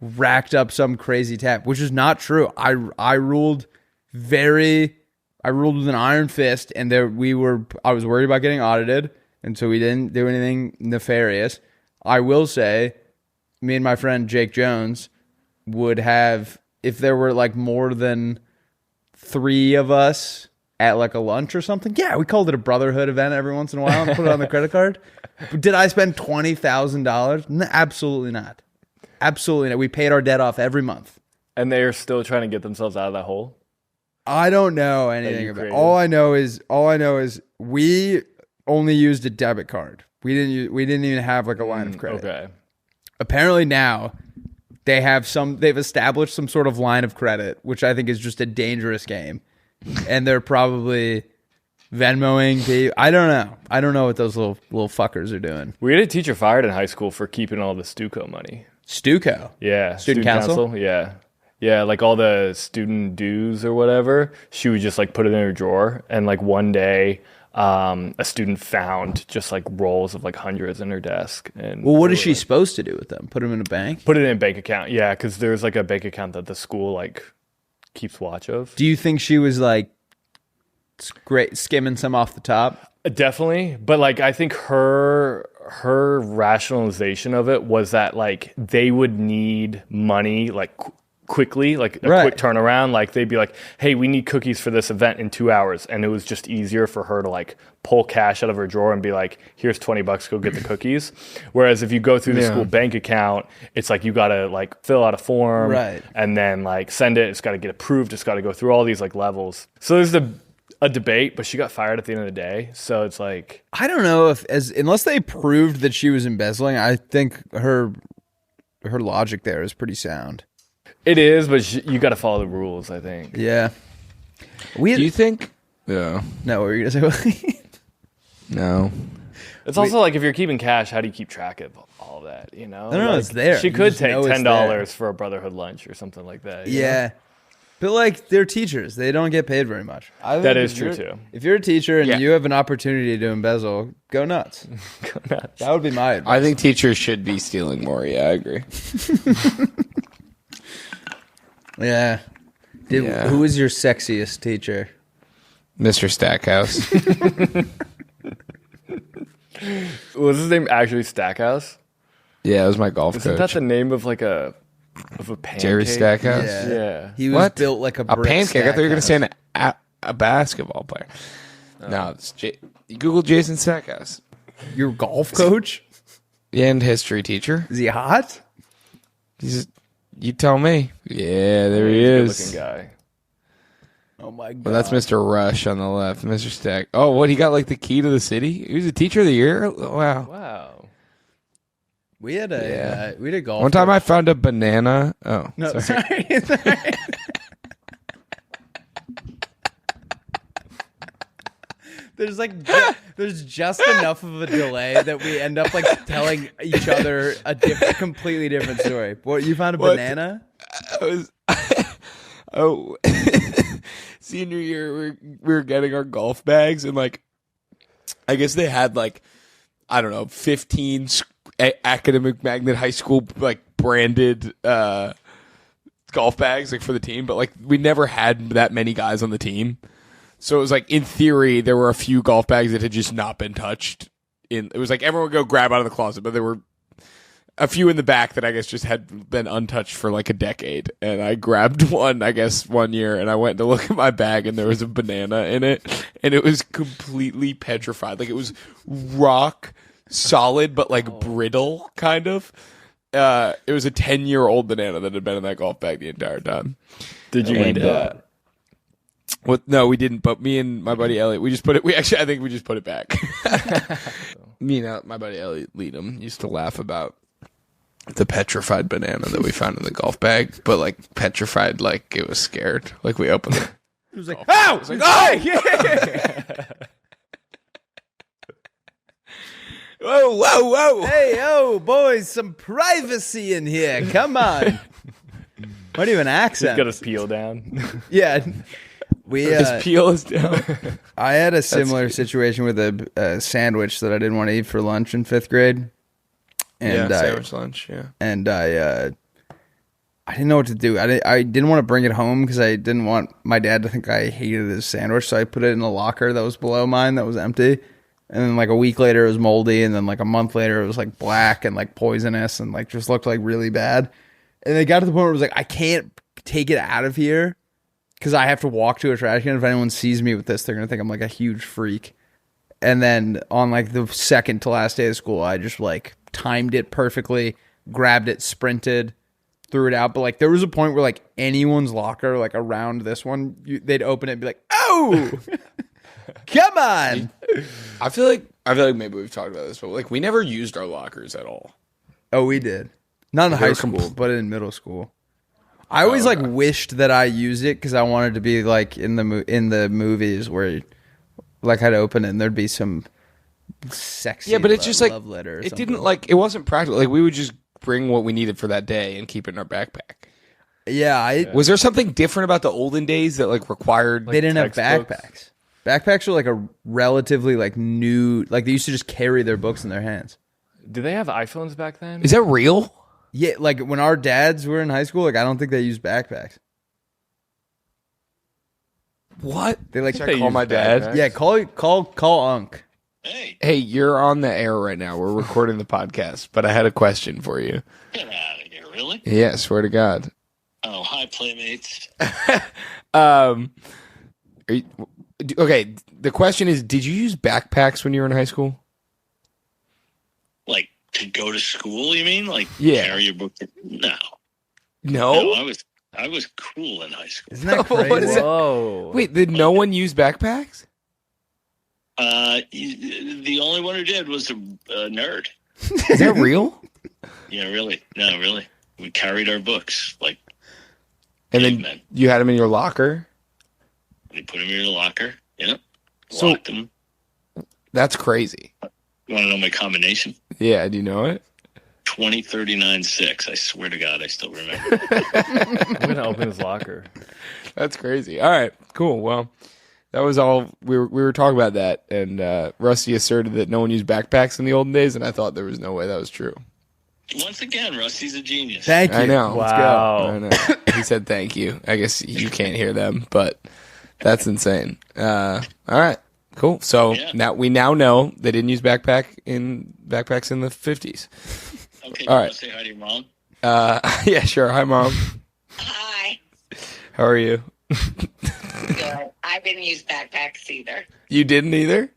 racked up some crazy tab, which is not true. I ruled with an iron fist, and I was worried about getting audited, and so we didn't do anything nefarious. I will say, me and my friend Jake Jones would have, if there were more than 3 of us at a lunch or something. Yeah, we called it a brotherhood event every once in a while and put it on the credit card. But did I spend $20,000? No, absolutely not. Absolutely not. We paid our debt off every month.
And they are still trying to get themselves out of that hole?
I don't know anything about it. All I know is we only used a debit card. We didn't even have a line of credit.
Okay.
Apparently now they've established some sort of line of credit, which I think is just a dangerous game. And they're probably Venmoing people. I don't know what those little fuckers are doing.
We had a teacher fired in high school for keeping all the Stuco money.
Stuco?
Yeah.
Student council?
Yeah. Yeah, all the student dues or whatever, she would just put it in her drawer. And one day, a student found just rolls of hundreds in her desk. And
well, what is she supposed to do with them? Put them in a bank?
Put it in a bank account. Yeah, because there's a bank account that the school keeps watch of.
Do you think she was skimming some off the top?
Definitely, but I think her her rationalization of it was that like they would need money like quickly, like a quick turnaround. Like they'd be like, hey, we need cookies for this event in 2 hours. And it was just easier for her to like pull cash out of her drawer and be like, here's $20, go get the cookies. Whereas if you go through the school bank account, it's like you got to like fill out a form and then like send it. It's got to get approved. It's got to go through all these like levels. So there's a debate, but she got fired at the end of the day. So it's like,
I don't know if unless they proved that she was embezzling, I think her logic there is pretty sound.
It is, but you got to follow the rules, I think.
Yeah.
Do you think? Yeah.
No, what were you going to say?
No.
It's also like if you're keeping cash, how do you keep track of all of that? You know?
No,
like,
it's there.
She could take $10 for a Brotherhood lunch or something like that.
Yeah. Know? But like they're teachers. They don't get paid very much.
That is true too.
If you're a teacher and you have an opportunity to embezzle, go nuts.
Go nuts.
That would be my advice.
I think teachers should be stealing more. Yeah, I agree.
Yeah. Who was your sexiest teacher?
Mr. Stackhouse.
Was his name actually Stackhouse?
Yeah, it was my golf coach.
Isn't that the name of like a pancake?
Jerry Stackhouse?
Yeah.
He was built like a brick
pancake. I thought you were going to say a basketball player. No, it's Google Jason Stackhouse.
Your golf coach?
And history teacher.
Is he hot?
You tell me. Yeah, there he is.
Good looking guy.
Oh my god.
Well, that's Mr. Rush on the left. Mr. Stack. Oh, what? He got like the key to the city? He was a teacher of the year? Wow.
We had a golf.
One time I found a banana. Oh,
no,
sorry.
There's just enough of a delay that we end up like telling each other a completely different story. What, you found a banana?
Senior year, we were getting our golf bags, and like, I guess they had like, I don't know, 15 academic magnet high school like branded golf bags like for the team, but like we never had that many guys on the team. So it was like, in theory, there were a few golf bags that had just not been touched. It was like everyone would go grab out of the closet, but there were a few in the back that I guess just had been untouched for like a decade. And I grabbed one, I guess, one year, and I went to look at my bag, and there was a banana in it, and it was completely petrified. Like it was rock solid, but like brittle, kind of. It was a 10-year-old banana that had been in that golf bag the entire time.
Did you eat it?
No, we didn't. But me and my buddy Elliot, I think we just put it back. Me and my buddy Elliot Leadham used to laugh about the petrified banana that we found in the golf bag, but like petrified, like it was scared. Like we opened it.
It was like, oh! It was like, oh! Yeah!
Whoa.
Hey, boys, some privacy in here. Come on. What even accent?
He's got his peel down.
Yeah.
His peel is down.
I had a similar situation with a sandwich that I didn't want to eat for lunch in 5th grade. And
sandwich lunch, yeah.
And I didn't know what to do. I didn't want to bring it home because I didn't want my dad to think I hated his sandwich. So I put it in a locker that was below mine that was empty. And then like a week later it was moldy. And then like a month later it was like black and like poisonous and like just looked like really bad. And it got to the point where it was like, I can't take it out of here because I have to walk to a trash can. If anyone sees me with this, they're going to think I'm like a huge freak. And then on like the second to last day of school, I just like timed it perfectly, grabbed it, sprinted, threw it out. But like there was a point where like anyone's locker, like around this one, they'd open it and be like, oh, come on.
I feel like maybe we've talked about this, but like we never used our lockers at all.
Oh, we did. Not in high school, but in middle school. I always like wished that I used it because I wanted to be like in the movies where like I'd open it and there'd be some sexy
but it's just like
love letter.
It didn't like it wasn't practical. Like we would just bring what we needed for that day and keep it in our backpack.
Yeah,
was there something different about the olden days that like required?
They didn't have backpacks. Backpacks were like a relatively like new. Like they used to just carry their books in their hands.
Did they have iPhones back then?
Is that real?
Yeah, like when our dads were in high school, like I don't think they used backpacks.
What?
They like
Should I call my dad?
Yeah, call Unc.
Hey, you're on the air right now. We're recording the podcast, but I had a question for you.
Get out of here, really?
Yeah, swear to God.
Oh, hi, Playmates.
Okay, the question is, did you use backpacks when you were in high school?
Like, to go to school, you mean? Like,
yeah.
Carry your book? No.
No,
I was cool in high school.
Isn't that crazy?
What is
Whoa.
Wait, did no one use backpacks?
The only one who did was a nerd.
Is that real?
Yeah, really. No, really. We carried our books like
And
cavemen.
then you had them in your locker?
We put them in your locker. Yep.
So-
Locked them.
That's crazy.
You want to know my combination?
Yeah, do you know it?
2039-6. I swear to God, I still remember.
I'm going to open his locker.
That's crazy. All right, cool. Well, that was all. We were talking about that, and Rusty asserted that no one used backpacks in the olden days, and I thought there was no way that was true.
Once again, Rusty's a genius.
Thank you.
I know.
Wow.
I know. He said thank you. I guess you can't hear them, but that's insane. All right, cool. So now we know they didn't use backpacks in the 50s.
Okay,
all
you
right.
want to say hi to your mom?
Yeah, sure. Hi, Mom.
Hi.
How are you?
Good. I didn't use backpacks either,
You didn't either?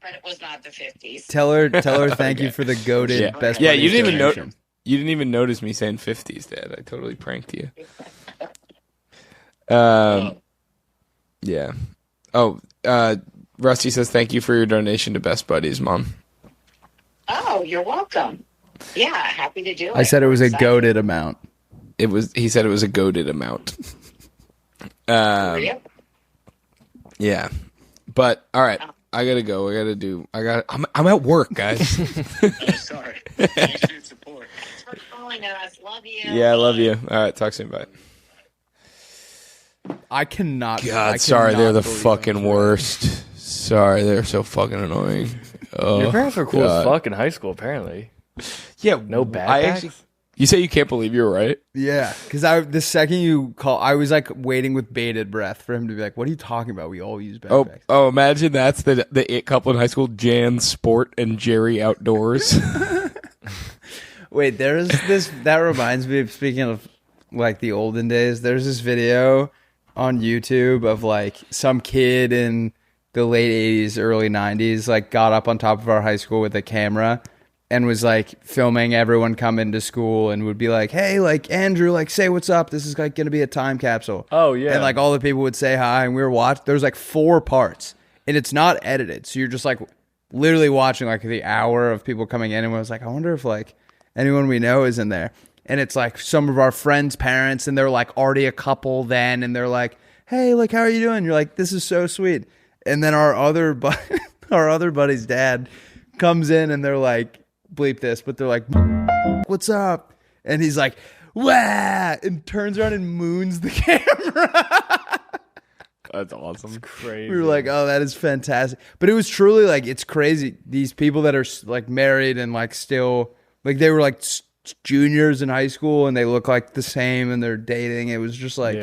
but it was not the 50s.
Tell her thank you for the goated
Yeah.
best.
Yeah,
buddies
you didn't even
donation.
You didn't even notice me saying 50s, Dad. I totally pranked you. Yeah. Oh, Rusty says thank you for your donation to Best Buddies, Mom.
Oh, you're welcome. Yeah, happy to do it.
I said it was a
Excited.
goated amount.
He said it was a goated amount.
Real?
Yeah. But all right, I gotta go. I'm at work, guys.
Oh, sorry. Thanks for your support.
Thanks for calling us. Love you.
Yeah, I love you. All right, talk soon. Bye.
I cannot.
God,
I
sorry, they're
cannot
the
believe
fucking
I'm
worst. Sorry, they're so fucking annoying. Oh,
Your parents were cool
God.
as fuck in high school, apparently.
Yeah,
No backpacks?
You say you can't believe you were right?
Yeah, because the second you call, I was like waiting with bated breath for him to be like, "What are you talking about? We all use backpacks."
Oh, imagine that's the it couple in high school: Jan Sport and Jerry Outdoors.
Wait, there's this that reminds me of, speaking of like the olden days, there's this video on YouTube of like some kid in the late 80s, early 90s, like got up on top of our high school with a camera and was like filming everyone coming to school and would be like, "Hey, like Andrew, like say what's up. This is like going to be a time capsule."
Oh, yeah.
And like all the people would say hi and we were watching. There's like 4 parts and it's not edited. So you're just like literally watching like the hour of people coming in, and I was like, I wonder if like anyone we know is in there. And it's like some of our friends' parents, and they're like already a couple then, and they're like, "Hey, like how are you doing?" You're like, "This is so sweet." And then our other buddy's dad comes in, and they're like, bleep this, but they're like, "What's up?" And he's like, "Wah!" and turns around and moons the camera.
That's awesome.
Crazy.
We were like, "Oh, that is fantastic." But it was truly like, it's crazy. These people that are like married and like still, like they were like juniors in high school and they look like the same and they're dating. It was just like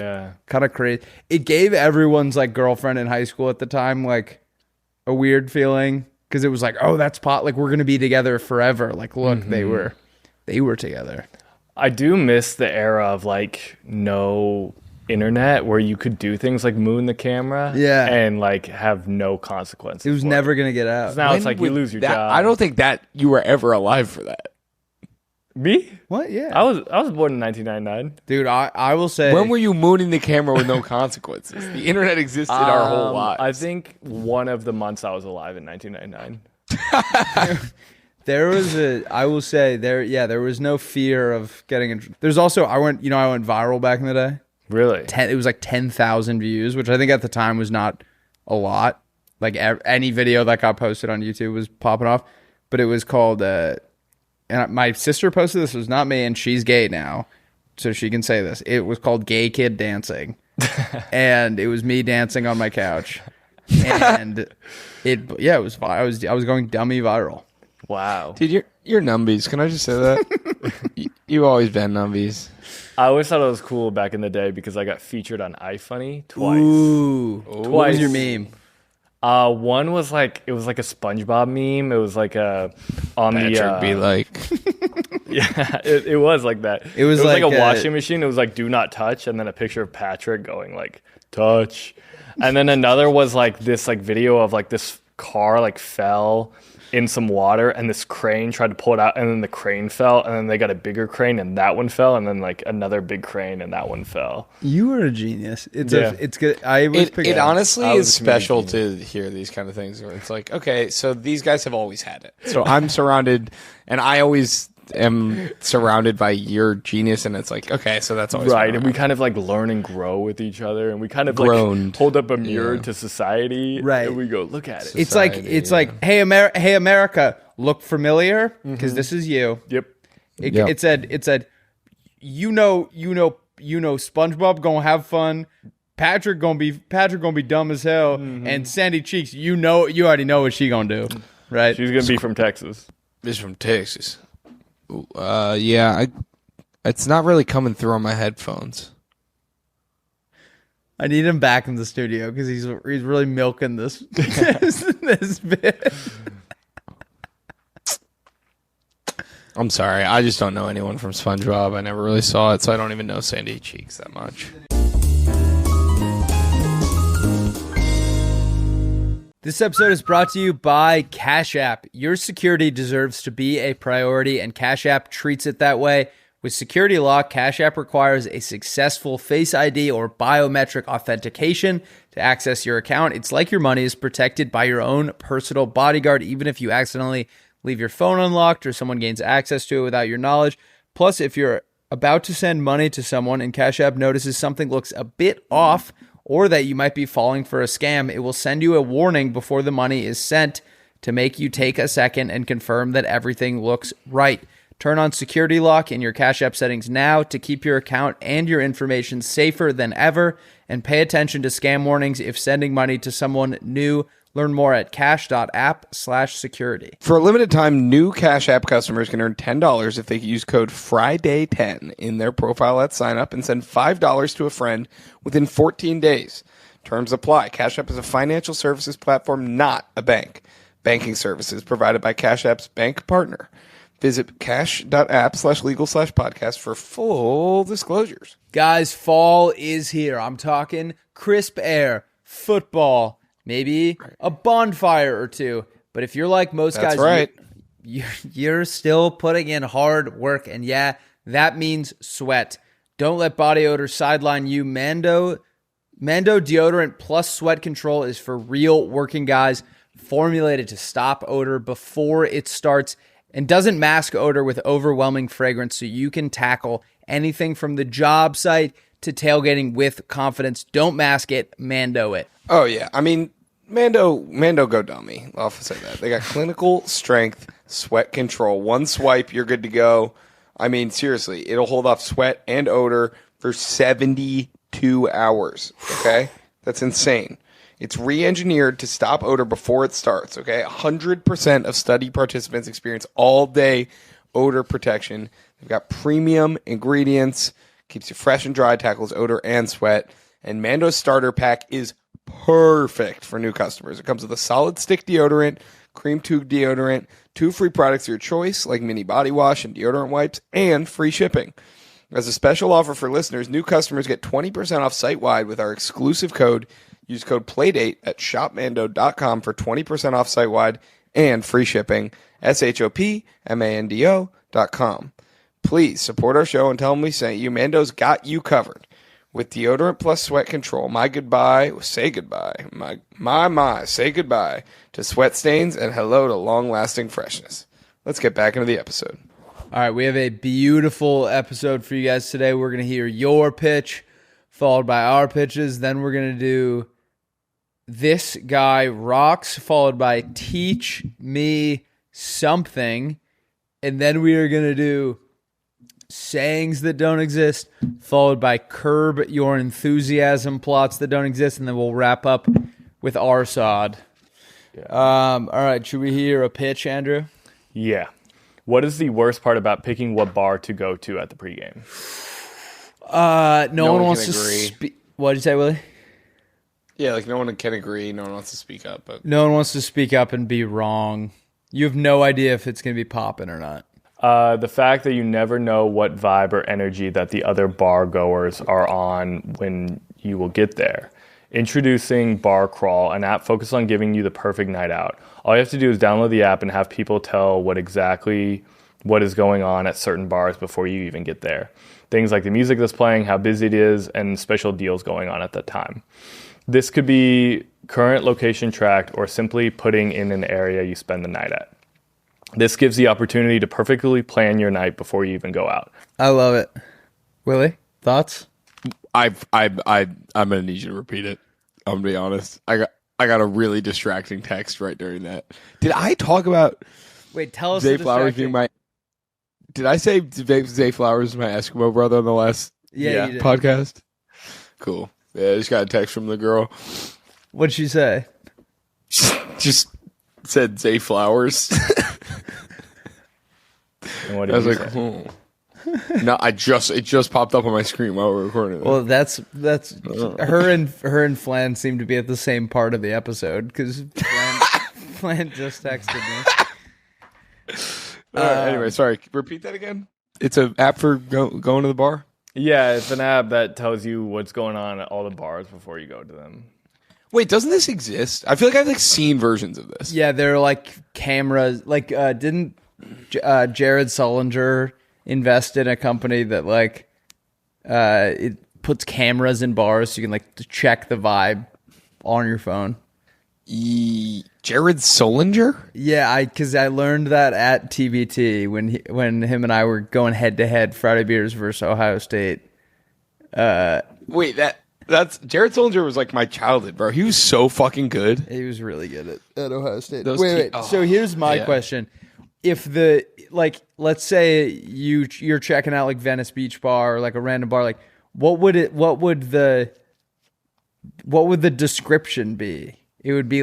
kind of crazy. It gave everyone's like girlfriend in high school at the time like a weird feeling, because it was like, oh, that's pot, like we're gonna be together forever. Like, look, they were together.
I do miss the era of like no internet where you could do things like moon the camera and like have no consequences.
It was never gonna get out.
Now it's like you lose your job.
I don't think that you were ever alive for that.
Me?
What? Yeah.
I was born in 1999.
Dude, I will say,
When were you mooning the camera with no consequences? The internet existed our whole lives.
I think one of the months I was alive in 1999.
there was I will say there was no fear of getting in. There's also, I went viral back in the day.
Really?
It was like 10,000 views, which I think at the time was not a lot. Like any video that got posted on YouTube was popping off, but it was called, and my sister posted this, it was not me, and she's gay now, so she can say this. It was called Gay Kid Dancing, and it was me dancing on my couch, and it was I was going dummy viral.
Wow.
Dude, you're numbies. Can I just say that? You always been numbies.
I always thought it was cool back in the day because I got featured on iFunny twice.
Ooh. What was your meme?
One was like it was like a SpongeBob meme. It was like on
Patrick be like,
yeah, it was like that.
It was
like
like
a washing machine. It was like do not touch, and then a picture of Patrick going like touch, and then another was like this like video of like this car like fell in some water, and this crane tried to pull it out, and then the crane fell, and then they got a bigger crane, and that one fell, and then like another big crane, and that one fell.
You were a genius. It's good.
It honestly is special to hear these kind of things where it's like, okay, so these guys have always had it. So I'm surrounded, and I always am surrounded by your genius, and it's like, okay, so that's always
right. And we kind of like learn and grow with each other, and we kind of like hold up a mirror to society,
right?
And we go, look at it.
It's like, hey, hey, America, look familiar because this is you.
Yep.
It said, you know, SpongeBob gonna have fun. Patrick gonna be dumb as hell, and Sandy Cheeks, you already know what she gonna do, right?
She's gonna be from Texas.
She's from Texas. It's not really coming through on my headphones.
I need him back in the studio because he's really milking this this bit.
I'm sorry, I just don't know anyone from SpongeBob. I never really saw it, so I don't even know Sandy Cheeks that much.
This episode is brought to you by Cash App. Your security deserves to be a priority, and Cash App treats it that way. With Security Lock, Cash App requires a successful Face ID or biometric authentication to access your account. It's like your money is protected by your own personal bodyguard, even if you accidentally leave your phone unlocked or someone gains access to it without your knowledge. Plus, if you're about to send money to someone and Cash App notices something looks a bit off, or that you might be falling for a scam, it will send you a warning before the money is sent to make you take a second and confirm that everything looks right. Turn on Security Lock in your Cash App settings now to keep your account and your information safer than ever, and pay attention to scam warnings if sending money to someone new. Learn more at cash.app/security.
For a limited time, new Cash App customers can earn $10 if they use code FRIDAY10 in their profile at sign up and send $5 to a friend within 14 days. Terms apply. Cash App is a financial services platform, not a bank. Banking services provided by Cash App's bank partner. Visit cash.app/legal/podcast for full disclosures.
Guys, fall is here. I'm talking crisp air, football, maybe a bonfire or two. But if you're like most
That's
guys,
right.
you're still putting in hard work. And yeah, that means sweat. Don't let body odor sideline you. Mando deodorant plus sweat control is for real working guys, formulated to stop odor before it starts and doesn't mask odor with overwhelming fragrance, so you can tackle anything from the job site to tailgating with confidence. Don't mask it, Mando it.
Oh, yeah. I mean, Mando go dummy. I'll say that. They got clinical strength sweat control. One swipe, you're good to go. I mean, seriously, it'll hold off sweat and odor for 72 hours. Okay? That's insane. It's re-engineered to stop odor before it starts, okay? 100% of study participants experience all-day odor protection. They've got premium ingredients, keeps you fresh and dry, tackles odor and sweat. And Mando's starter pack is perfect for new customers. It comes with a solid stick deodorant, cream tube deodorant, 2 free products of your choice, like mini body wash and deodorant wipes, and free shipping. As a special offer for listeners, new customers get 20% off site-wide with our exclusive code. Use code Playdate at shopmando.com for 20% off site-wide and free shipping. shopmando.com. Please support our show and tell them we sent you. Mando's got you covered. With deodorant plus sweat control, say goodbye to sweat stains and hello to long-lasting freshness. Let's get back into the episode.
All right, we have a beautiful episode for you guys today. We're going to hear your pitch, followed by our pitches. Then we're going to do This Guy Rocks, followed by Teach Me Something. And then we are going to do Sayings That Don't Exist, followed by Curb Your Enthusiasm plots that don't exist. And then we'll wrap up with rsotd. Yeah. All right, should we hear a pitch, Andrew?
Yeah. What is the worst part about picking what bar to go to at the pregame?
No one wants to speak. What did you say, Willie?
Yeah, like no one can agree. No one wants to speak up. But
No one wants to speak up and be wrong. You have no idea if it's going to be popping or not.
The fact that you never know what vibe or energy that the other bar goers are on when you will get there. Introducing Bar Crawl, an app focused on giving you the perfect night out. All you have to do is download the app and have people tell what is going on at certain bars before you even get there. Things like the music that's playing, how busy it is, and special deals going on at that time. This could be current location tracked or simply putting in an area you spend the night at. This gives the opportunity to perfectly plan your night before you even go out.
I love it. Willie, thoughts?
I'm gonna need you to repeat it. I'm gonna be honest. I got a really distracting text right during that. Did I talk about
Wait, tell us
Zay Flowers being my? Did I say Zay Flowers is my Eskimo brother on the last
you did.
podcast? Cool. Yeah, I just got a text from the girl.
What'd she say?
Just said Zay Flowers.
And what did
I was
you
like,
say?
No, it just popped up on my screen while we're recording it.
Well, that's her and Flan seem to be at the same part of the episode because Flan just texted me.
Anyway, sorry. Repeat that again. It's an app for going to the bar.
Yeah, it's an app that tells you what's going on at all the bars before you go to them.
Wait, doesn't this exist? I feel like I've seen versions of this.
Yeah, they're like cameras. Like, didn't Jared Sullinger invest in a company that it puts cameras in bars so you can check the vibe on your phone?
Jared Sullinger?
Yeah, because I learned that at TBT when him and I were going head to head Friday Beers versus Ohio State.
Wait, that's Jared Sullinger was like my childhood, bro. He was so fucking good.
He was really good at Ohio State.
Wait.
So here's my question: if let's say you're checking out Venice Beach Bar or a random bar, what would the description be? It would be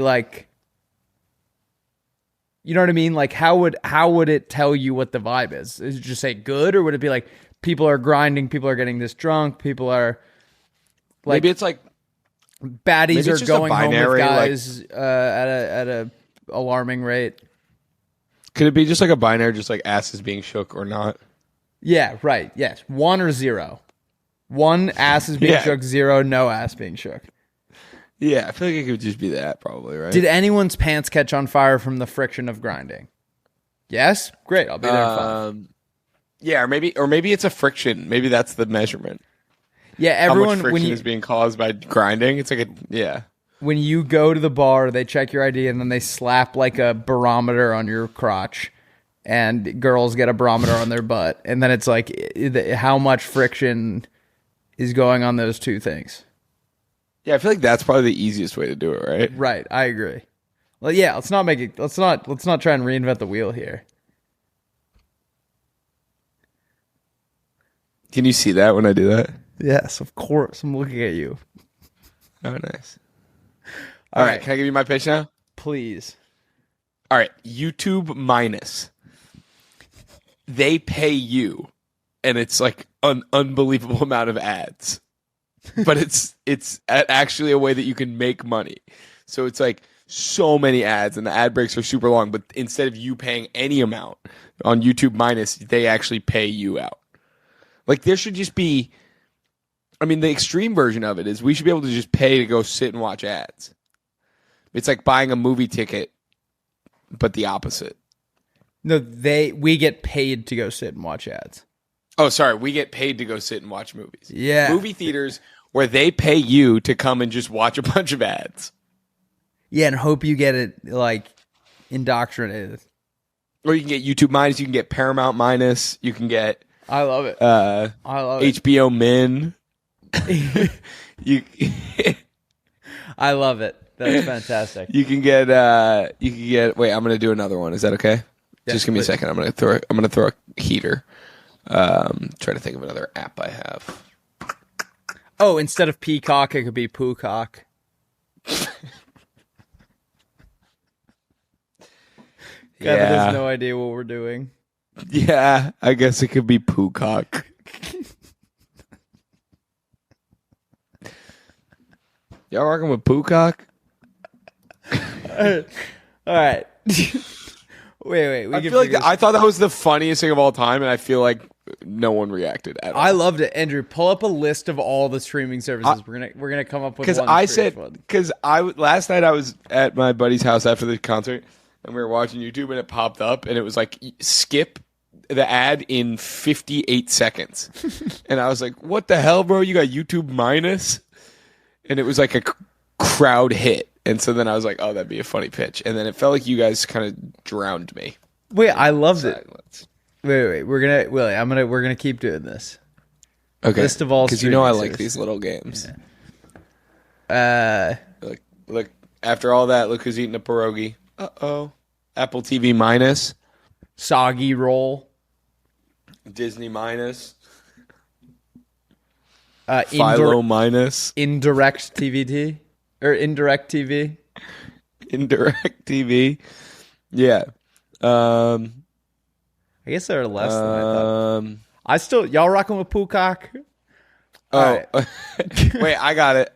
you know what I mean? How would it tell you what the vibe is? Is it just say good, or would it be people are grinding, people are getting this drunk, people are
maybe it's
baddies are going home with guys at a alarming rate?
Could it be just a binary, just ass is being shook or not?
Yeah, right. Yes, 1 or 0. 1 ass is being shook, 0 no ass being shook.
Yeah, I feel like it could just be that, probably, right?
Did anyone's pants catch on fire from the friction of grinding? Yes? Great, I'll be there at 5.
Yeah, or maybe it's a friction. Maybe that's the measurement.
Yeah, everyone...
How much friction is being caused by grinding? It's
when you go to the bar, they check your ID and then they slap a barometer on your crotch, and girls get a barometer on their butt. And then it's how much friction is going on those two things.
Yeah, I feel like that's probably the easiest way to do it, right?
Right, I agree. Well, yeah, let's not try and reinvent the wheel here.
Can you see that when I do that?
Yes, of course. I'm looking at you.
Oh, nice. All right, can I give you my pitch now?
Please.
All right, YouTube minus. They pay you, and it's an unbelievable amount of ads. But it's actually a way that you can make money. So it's so many ads, and the ad breaks are super long. But instead of you paying any amount on YouTube minus, they actually pay you out. There should just be. I mean, the extreme version of it is we should be able to just pay to go sit and watch ads. It's like buying a movie ticket, but the opposite.
No, we get paid to go sit and watch ads.
Oh, sorry. We get paid to go sit and watch movies.
Yeah.
Movie theaters where they pay you to come and just watch a bunch of ads.
Yeah, and hope you get it, indoctrinated.
Or you can get YouTube minus. You can get Paramount minus. You can get...
I love it. I love it.
HBO Min.
I love it. That's fantastic.
You can get... Wait, I'm going to do another one. Is that okay? Yeah, just give me a second. I'm going to throw a heater. Try to think of another app I have.
Oh, instead of Peacock, it could be Poocock. Kevin has no idea what we're doing.
Yeah, I guess it could be Poocock. Y'all rocking with Poocock?
All right. Wait.
I thought that was the funniest thing of all time, and I feel like no one reacted at all.
I loved it, Andrew. Pull up a list of all the streaming services. We're gonna come up with one.
Last night I was at my buddy's house after the concert, and we were watching YouTube, and it popped up, and it was like skip the ad in 58 seconds, and I was like, "What the hell, bro? You got YouTube minus?" And it was like a crowd hit. And so then I was like, oh, that'd be a funny pitch. And then it felt like you guys kind of drowned me.
Wait, I loved it. Wait. We're gonna keep doing this.
Okay.
List of all,
because you know I like these little games.
Yeah.
Look. After all that, look who's eating a pierogi. Uh-oh. Apple TV minus.
Soggy roll.
Disney minus.
Philo
minus.
Indirect TVT. Or indirect TV.
Indirect TV. Yeah. I
guess there are less than I thought. Y'all rocking with Poocock?
Oh. Right. Wait, I got it.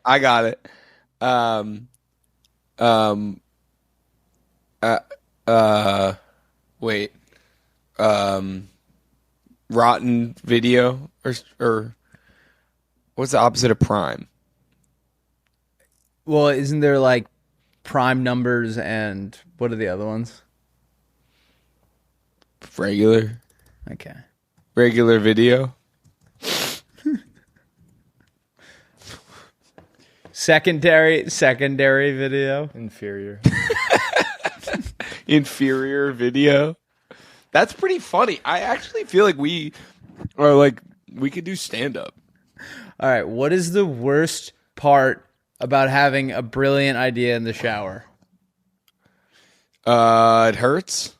Wait. Rotten video or what's the opposite of Prime?
Well, isn't there like Prime numbers and what are the other ones?
Regular.
Okay.
Regular video.
Secondary video.
Inferior video. That's pretty funny. I actually feel like we could do stand up.
All right, what is the worst part about having a brilliant idea in the shower?
It hurts.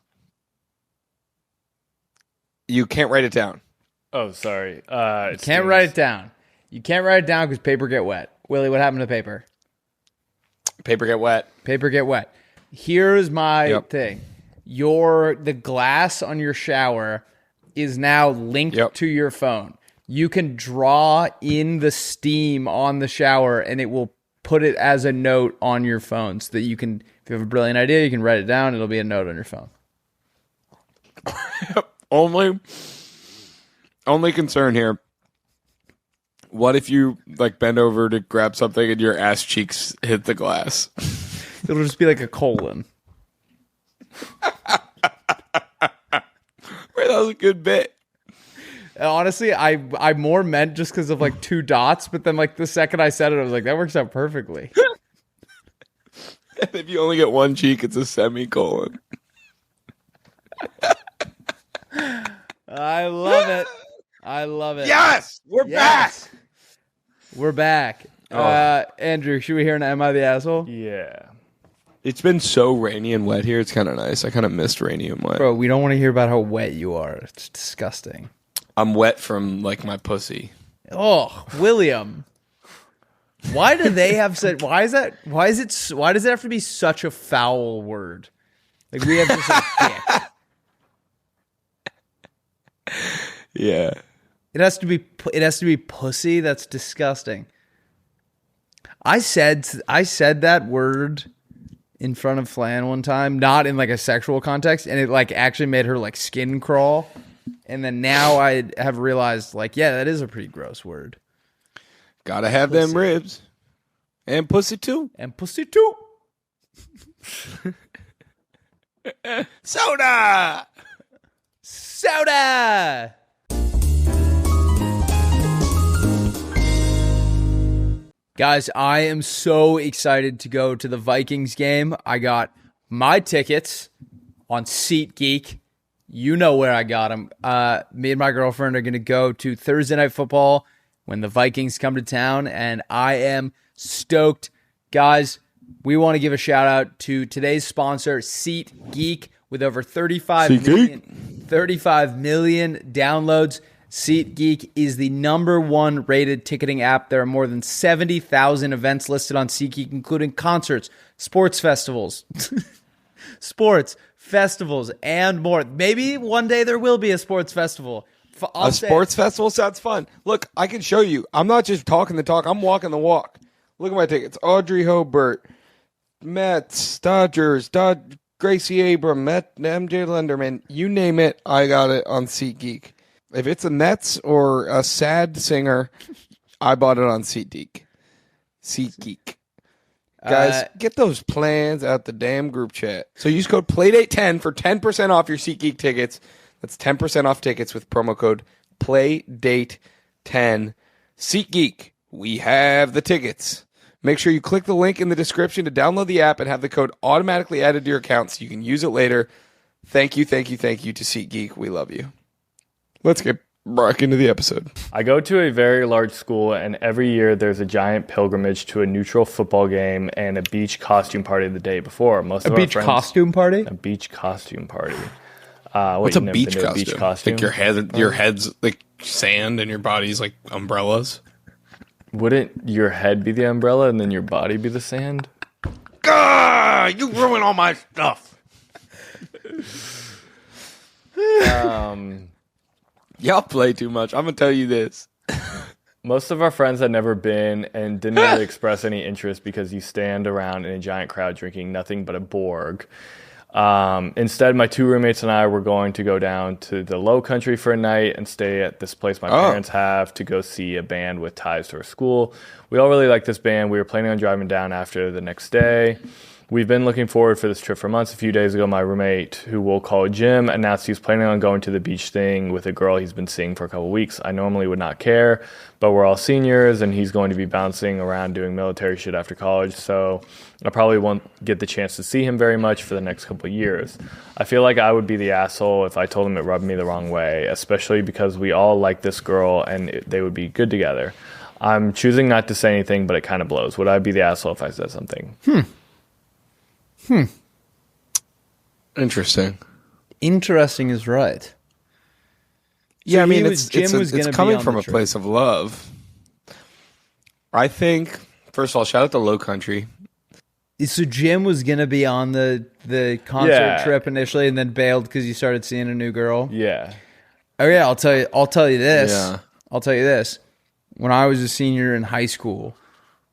You can't write it down.
Oh, sorry.
You can't write it down. You can't write it down because paper get wet. Willie, what happened to paper?
Paper get wet.
Paper get wet. Here's my thing. The glass on your shower is now linked to your phone. You can draw in the steam on the shower and it will put it as a note on your phone so that you can, if you have a brilliant idea, you can write it down. It'll be a note on your phone.
Only concern here. What if you bend over to grab something and your ass cheeks hit the glass?
It'll just be like a colon.
That was a good bit.
Honestly, I more meant just because of two dots, but then the second I said it, I was like, that works out perfectly.
And if you only get one cheek, it's a semicolon.
I love it. I love it.
Yes! We're back!
We're back. Andrew, should we hear an Am I the Asshole?
Yeah.
It's been so rainy and wet here. It's kind of nice. I kind of missed rainy and wet.
Bro, we don't want to hear about how wet you are. It's disgusting.
I'm wet from my pussy.
Oh, William. Why do they have said? Why does it have to be such a foul word? We have to say dick.
Yeah.
It has to be pussy. That's disgusting. I said that word in front of Flan one time, not in a sexual context, and it actually made her skin crawl. And then now I have realized, that is a pretty gross word.
Gotta have pussy. Them ribs. And pussy too. Soda!
Guys, I am so excited to go to the Vikings game. I got my tickets on SeatGeek. You know where I got them. Me and my girlfriend are going to go to Thursday Night Football when the Vikings come to town, and I am stoked. Guys, we want to give a shout out to today's sponsor, SeatGeek, with over 35 million downloads. SeatGeek is the #1 rated ticketing app. There are more than 70,000 events listed on SeatGeek, including concerts, sports festivals, and more. Maybe one day there will be a sports festival.
Sports festival sounds fun. Look, I can show you. I'm not just talking the talk. I'm walking the walk. Look at my tickets. Audrey Hobart, Mets, Dodgers, Gracie Abram, MJ Lenderman. You name it, I got it on SeatGeek. If it's a Mets or a sad singer, I bought it on SeatGeek. SeatGeek. Guys, get those plans out the damn group chat. So use code Playdate10 for 10% off your SeatGeek tickets. That's 10% off tickets with promo code Playdate10. SeatGeek, we have the tickets. Make sure you click the link in the description to download the app and have the code automatically added to your account so you can use it later. Thank you to SeatGeek. We love you. Let's get back into the episode.
I go to a very large school, and every year there's a giant pilgrimage to a neutral football game and a beach costume party the day before.
A beach costume party?
A beach costume party.
What's a beach costume? Like your head's like sand and your body's like umbrellas.
Wouldn't your head be the umbrella and then your body be the sand?
Gah! You ruin all my stuff. Y'all play too much. I'm going to tell you this.
Most of our friends had never been and didn't really express any interest because you stand around in a giant crowd drinking nothing but a Borg. Instead, my 2 roommates and I were going to go down to the Low Country for a night and stay at this place my parents have to go see a band with ties to our school. We all really like this band. We were planning on driving down after the next day. We've been looking forward for this trip for months. A few days ago, my roommate, who we'll call Jim, announced he was planning on going to the beach thing with a girl he's been seeing for a couple of weeks. I normally would not care, but we're all seniors, and he's going to be bouncing around doing military shit after college, so I probably won't get the chance to see him very much for the next couple of years. I feel like I would be the asshole if I told him it rubbed me the wrong way, especially because we all like this girl, and they would be good together. I'm choosing not to say anything, but it kind of blows. Would I be the asshole if I said something?
Interesting.
Interesting is right.
Yeah,
So
I mean,
it's
coming from a place of love. I think, first of all, shout out to Low Country.
So Jim was gonna be on the concert trip initially, and then bailed because you started seeing a new girl.
Yeah.
Oh yeah, I'll tell you this.
Yeah.
I'll tell you this. When I was a senior in high school,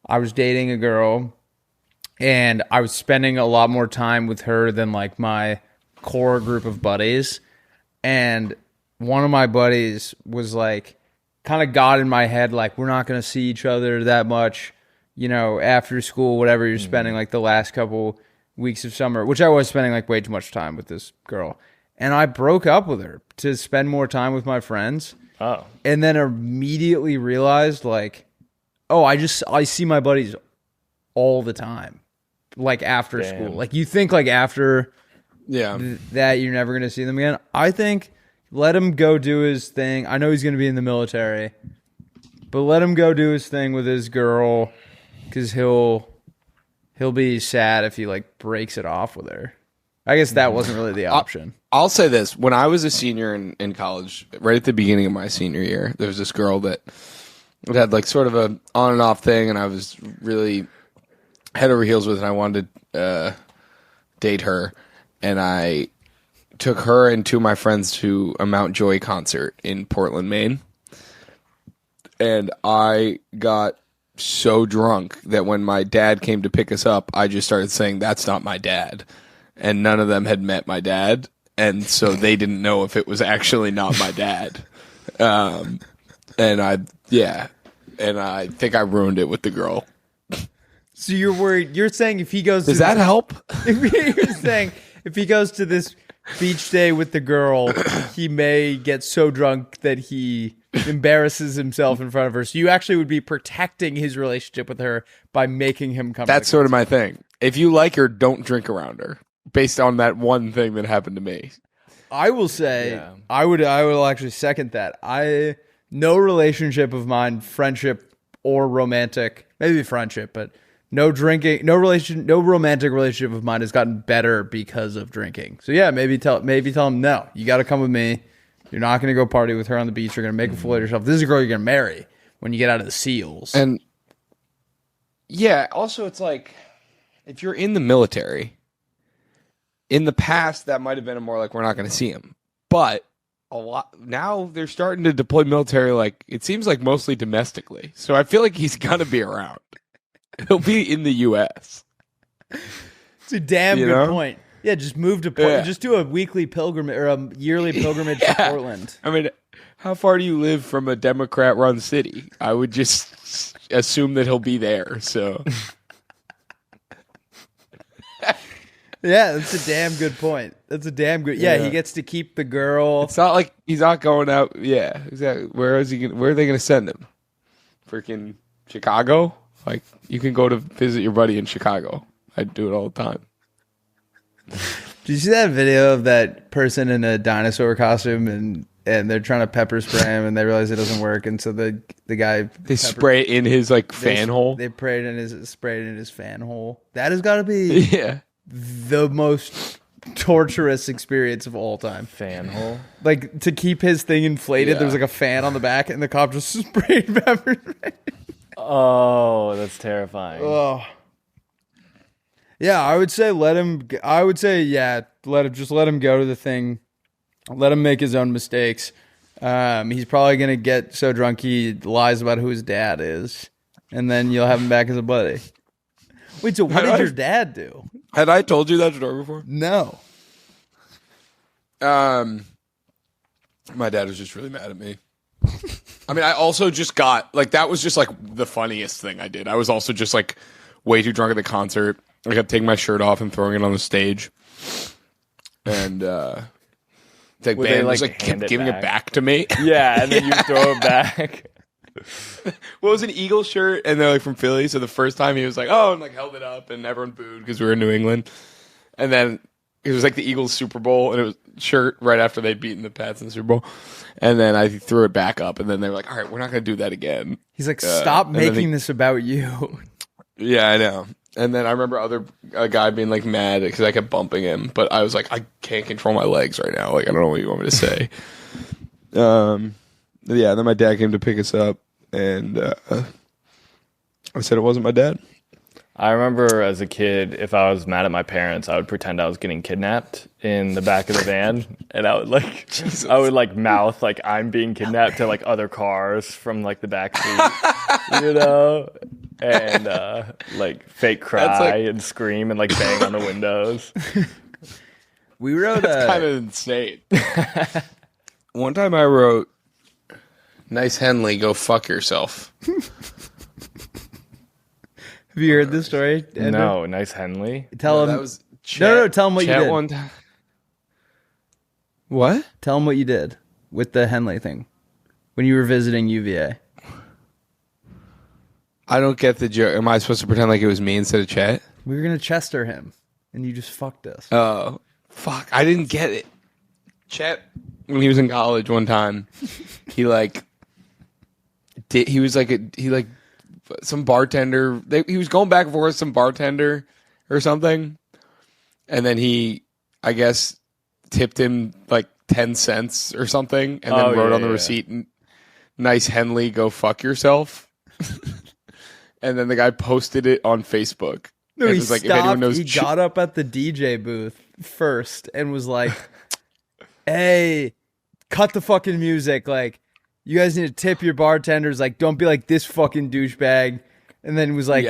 I was dating a girl, and I was spending a lot more time with her than like my core group of buddies. And one of my buddies was like, kind of got in my head, like, we're not going to see each other that much, after school, whatever you're spending like the last couple weeks of summer, which I was spending like way too much time with this girl. And I broke up with her to spend more time with my friends.
Oh.
And then immediately realized like, I see my buddies all the time. Like after school. Like you think like after that you're never going to see them again. I think let him go do his thing. I know he's going to be in the military, but let him go do his thing with his girl, because he'll be sad if he like breaks it off with her. I guess that wasn't really the option.
I'll say this. When I was a senior in college, right at the beginning of my senior year, there was this girl that had like sort of a on and off thing, and I was really head over heels with, and I wanted to date her, and I took her and 2 of my friends to a Mount Joy concert in Portland, Maine, and I got so drunk that when my dad came to pick us up, I just started saying, "That's not my dad," and none of them had met my dad, and so they didn't know if it was actually not my dad, and I think I ruined it with the girl.
So you're worried. You're saying if he goes,
does that help?
You're saying if he goes to this beach day with the girl, he may get so drunk that he embarrasses himself in front of her. So you actually would be protecting his relationship with her by making him come.
That's sort of my thing. If you like her, don't drink around her. Based on that one thing that happened to me,
I will say I will actually second that. No relationship of mine, friendship or romantic, maybe friendship, but. No drinking, no romantic relationship of mine has gotten better because of drinking. So yeah, maybe tell him, no, you got to come with me. You're not going to go party with her on the beach. You're going to make a fool of yourself. This is a girl you're going to marry when you get out of the SEALs.
And yeah, also it's like, if you're in the military, in the past, that might have been more like, we're not going to see him. But a lot now they're starting to deploy military, like it seems like mostly domestically. So I feel like he's going to be around. He'll be in the U.S.
It's a damn good point. Yeah, just move to Portland. Just do a weekly pilgrimage or a yearly pilgrimage to Portland.
I mean, how far do you live from a Democrat-run city? I would just assume that he'll be there. So,
yeah, that's a damn good point. That's a damn good. Yeah, he gets to keep the girl.
It's not like he's not going out. Yeah, exactly. Where are they going to send him? Freaking Chicago? Like, you can go to visit your buddy in Chicago. I'd do it all the time.
Did you see that video of that person in a dinosaur costume and they're trying to pepper spray him and they realize it doesn't work, and so the guy
spray it in his fan hole.
They sprayed it in his fan hole. That has got to be the most torturous experience of all time.
Fan hole,
like to keep his thing inflated. There was like a fan on the back, and the cop just sprayed pepper spray.
Oh, that's terrifying.
Oh. Yeah, I would say let him go to the thing. Let him make his own mistakes. He's probably going to get so drunk he lies about who his dad is. And then you'll have him back as a buddy. Wait, so what did your dad do?
Had I told you that story before?
No.
My dad was just really mad at me. I mean, I also just got, that was just, the funniest thing I did. I was also just, way too drunk at the concert. I kept taking my shirt off and throwing it on the stage. And, band was kept giving it back to me.
Yeah, and then you throw it back.
Well, it was an Eagles shirt, and they're from Philly. So the first time he was and held it up, and everyone booed because we were in New England. And then it was the Eagles Super Bowl, and it was shirt right after they'd beaten the Pats in the Super Bowl. And then I threw it back up, and then they were like, "All right, we're not going to do that again."
He's like, "Stop making this about you."
Yeah, I know. And then I remember a guy being mad because I kept bumping him, but I was like, I can't control my legs right now. I don't know what you want me to say. And then my dad came to pick us up, and I said it wasn't my dad.
I remember as a kid, if I was mad at my parents, I would pretend I was getting kidnapped in the back of the van, and I would mouth I'm being kidnapped to other cars from the back seat, and fake cry and scream and bang on the windows.
We wrote
That's kind of insane. One time I wrote, "Nice Henley, go fuck yourself."
Have you heard this story, Andrew?
No, Nice Henley.
Tell him.
That was
Tell him what you did.
What?
Tell him what you did with the Henley thing when you were visiting UVA.
I don't get the joke. Am I supposed to pretend like it was me instead of Chet?
We were gonna Chester him, and you just fucked us.
Oh, fuck! I didn't get it. Chet, when he was in college one time, he some bartender. He was going back and forth with some bartender or something, and then he, I guess, tipped him 10 cents or something, and then wrote on the receipt, "Nice Henley, go fuck yourself." And then the guy posted it on Facebook.
No, he
was
stopped. If anyone knows, he got up at the DJ booth first and was like, "Hey, cut the fucking music. You guys need to tip your bartenders. Don't be like this fucking douchebag." And then was like,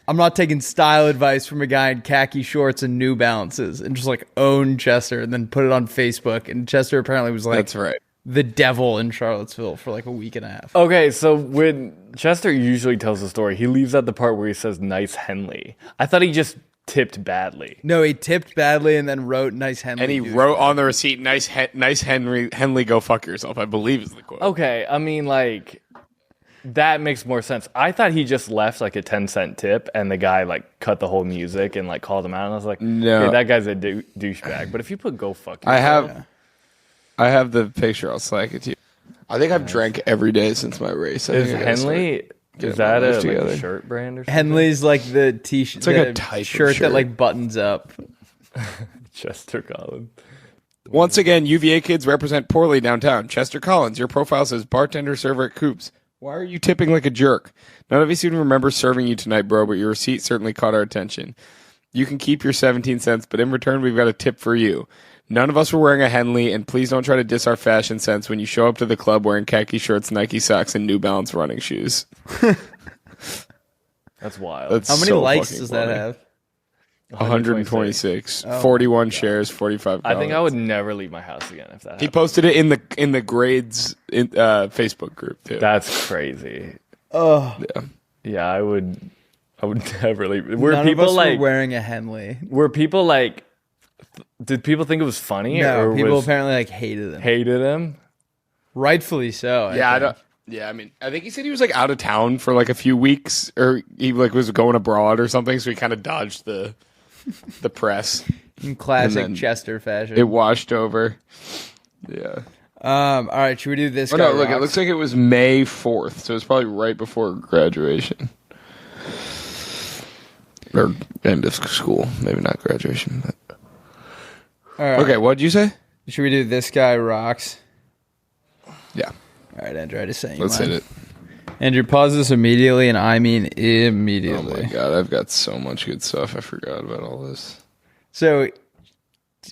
"I'm not taking style advice from a guy in khaki shorts and New Balances," and just own Chester, and then put it on Facebook. And Chester apparently was
"That's right."
The devil in Charlottesville for a week and a half.
Okay, so when Chester usually tells the story, he leaves at the part where he says "Nice Henley." I thought he just tipped badly.
No, he tipped badly and then wrote "Nice Henley."
And he wrote on the receipt, nice Henley, go fuck yourself, I believe is the quote.
Okay, I mean, that makes more sense. I thought he just left a 10-cent tip, and the guy cut the whole music and called him out. And I was like, no, hey, that guy's a douchebag. But if you put "go fuck yourself,"
I have the picture. I'll slack it to you. I think I've drank every day since my race.
Is Henley? Is that a shirt brand or something?
Henley's the t-shirt.
It's a type
shirt
of shirt
that buttons up.
Chester Collins.
Once again, UVA kids represent poorly downtown. Chester Collins, your profile says bartender server at Coops. Why are you tipping like a jerk? None of us even remember serving you tonight, bro, but your receipt certainly caught our attention. You can keep your 17 cents, but in return, we've got a tip for you. None of us were wearing a Henley, and please don't try to diss our fashion sense when you show up to the club wearing khaki shorts, Nike socks, and New Balance running shoes.
That's wild.
How many likes does that have?
126, 41 shares, 45 comments.
I think I would never leave my house again if that happened.
He posted it in the grades Facebook group too.
That's crazy.
Oh.
Yeah, I would never leave.
None of us were wearing a Henley.
Were people like, did people think it was funny?
No,
or
people apparently like hated him.
Hated him?
Rightfully so.
I mean, I think he said he was like out of town for like a few weeks, or he like was going abroad or something, so he kind of dodged the press.
In classic Chester fashion.
It washed over. Yeah.
All right, should we do this?
Oh no, look, it looks like it was May 4th, so it's probably right before graduation. Or end of school. Maybe not graduation, but
all right.
Okay, what'd you say?
Should we do This Guy Rocks?
Yeah.
All right, Andrew, I just sent you
Let's
mine.
hit it.
Andrew, pause this immediately, and I mean immediately.
Oh my god, I've got so much good stuff. I forgot about all this.
So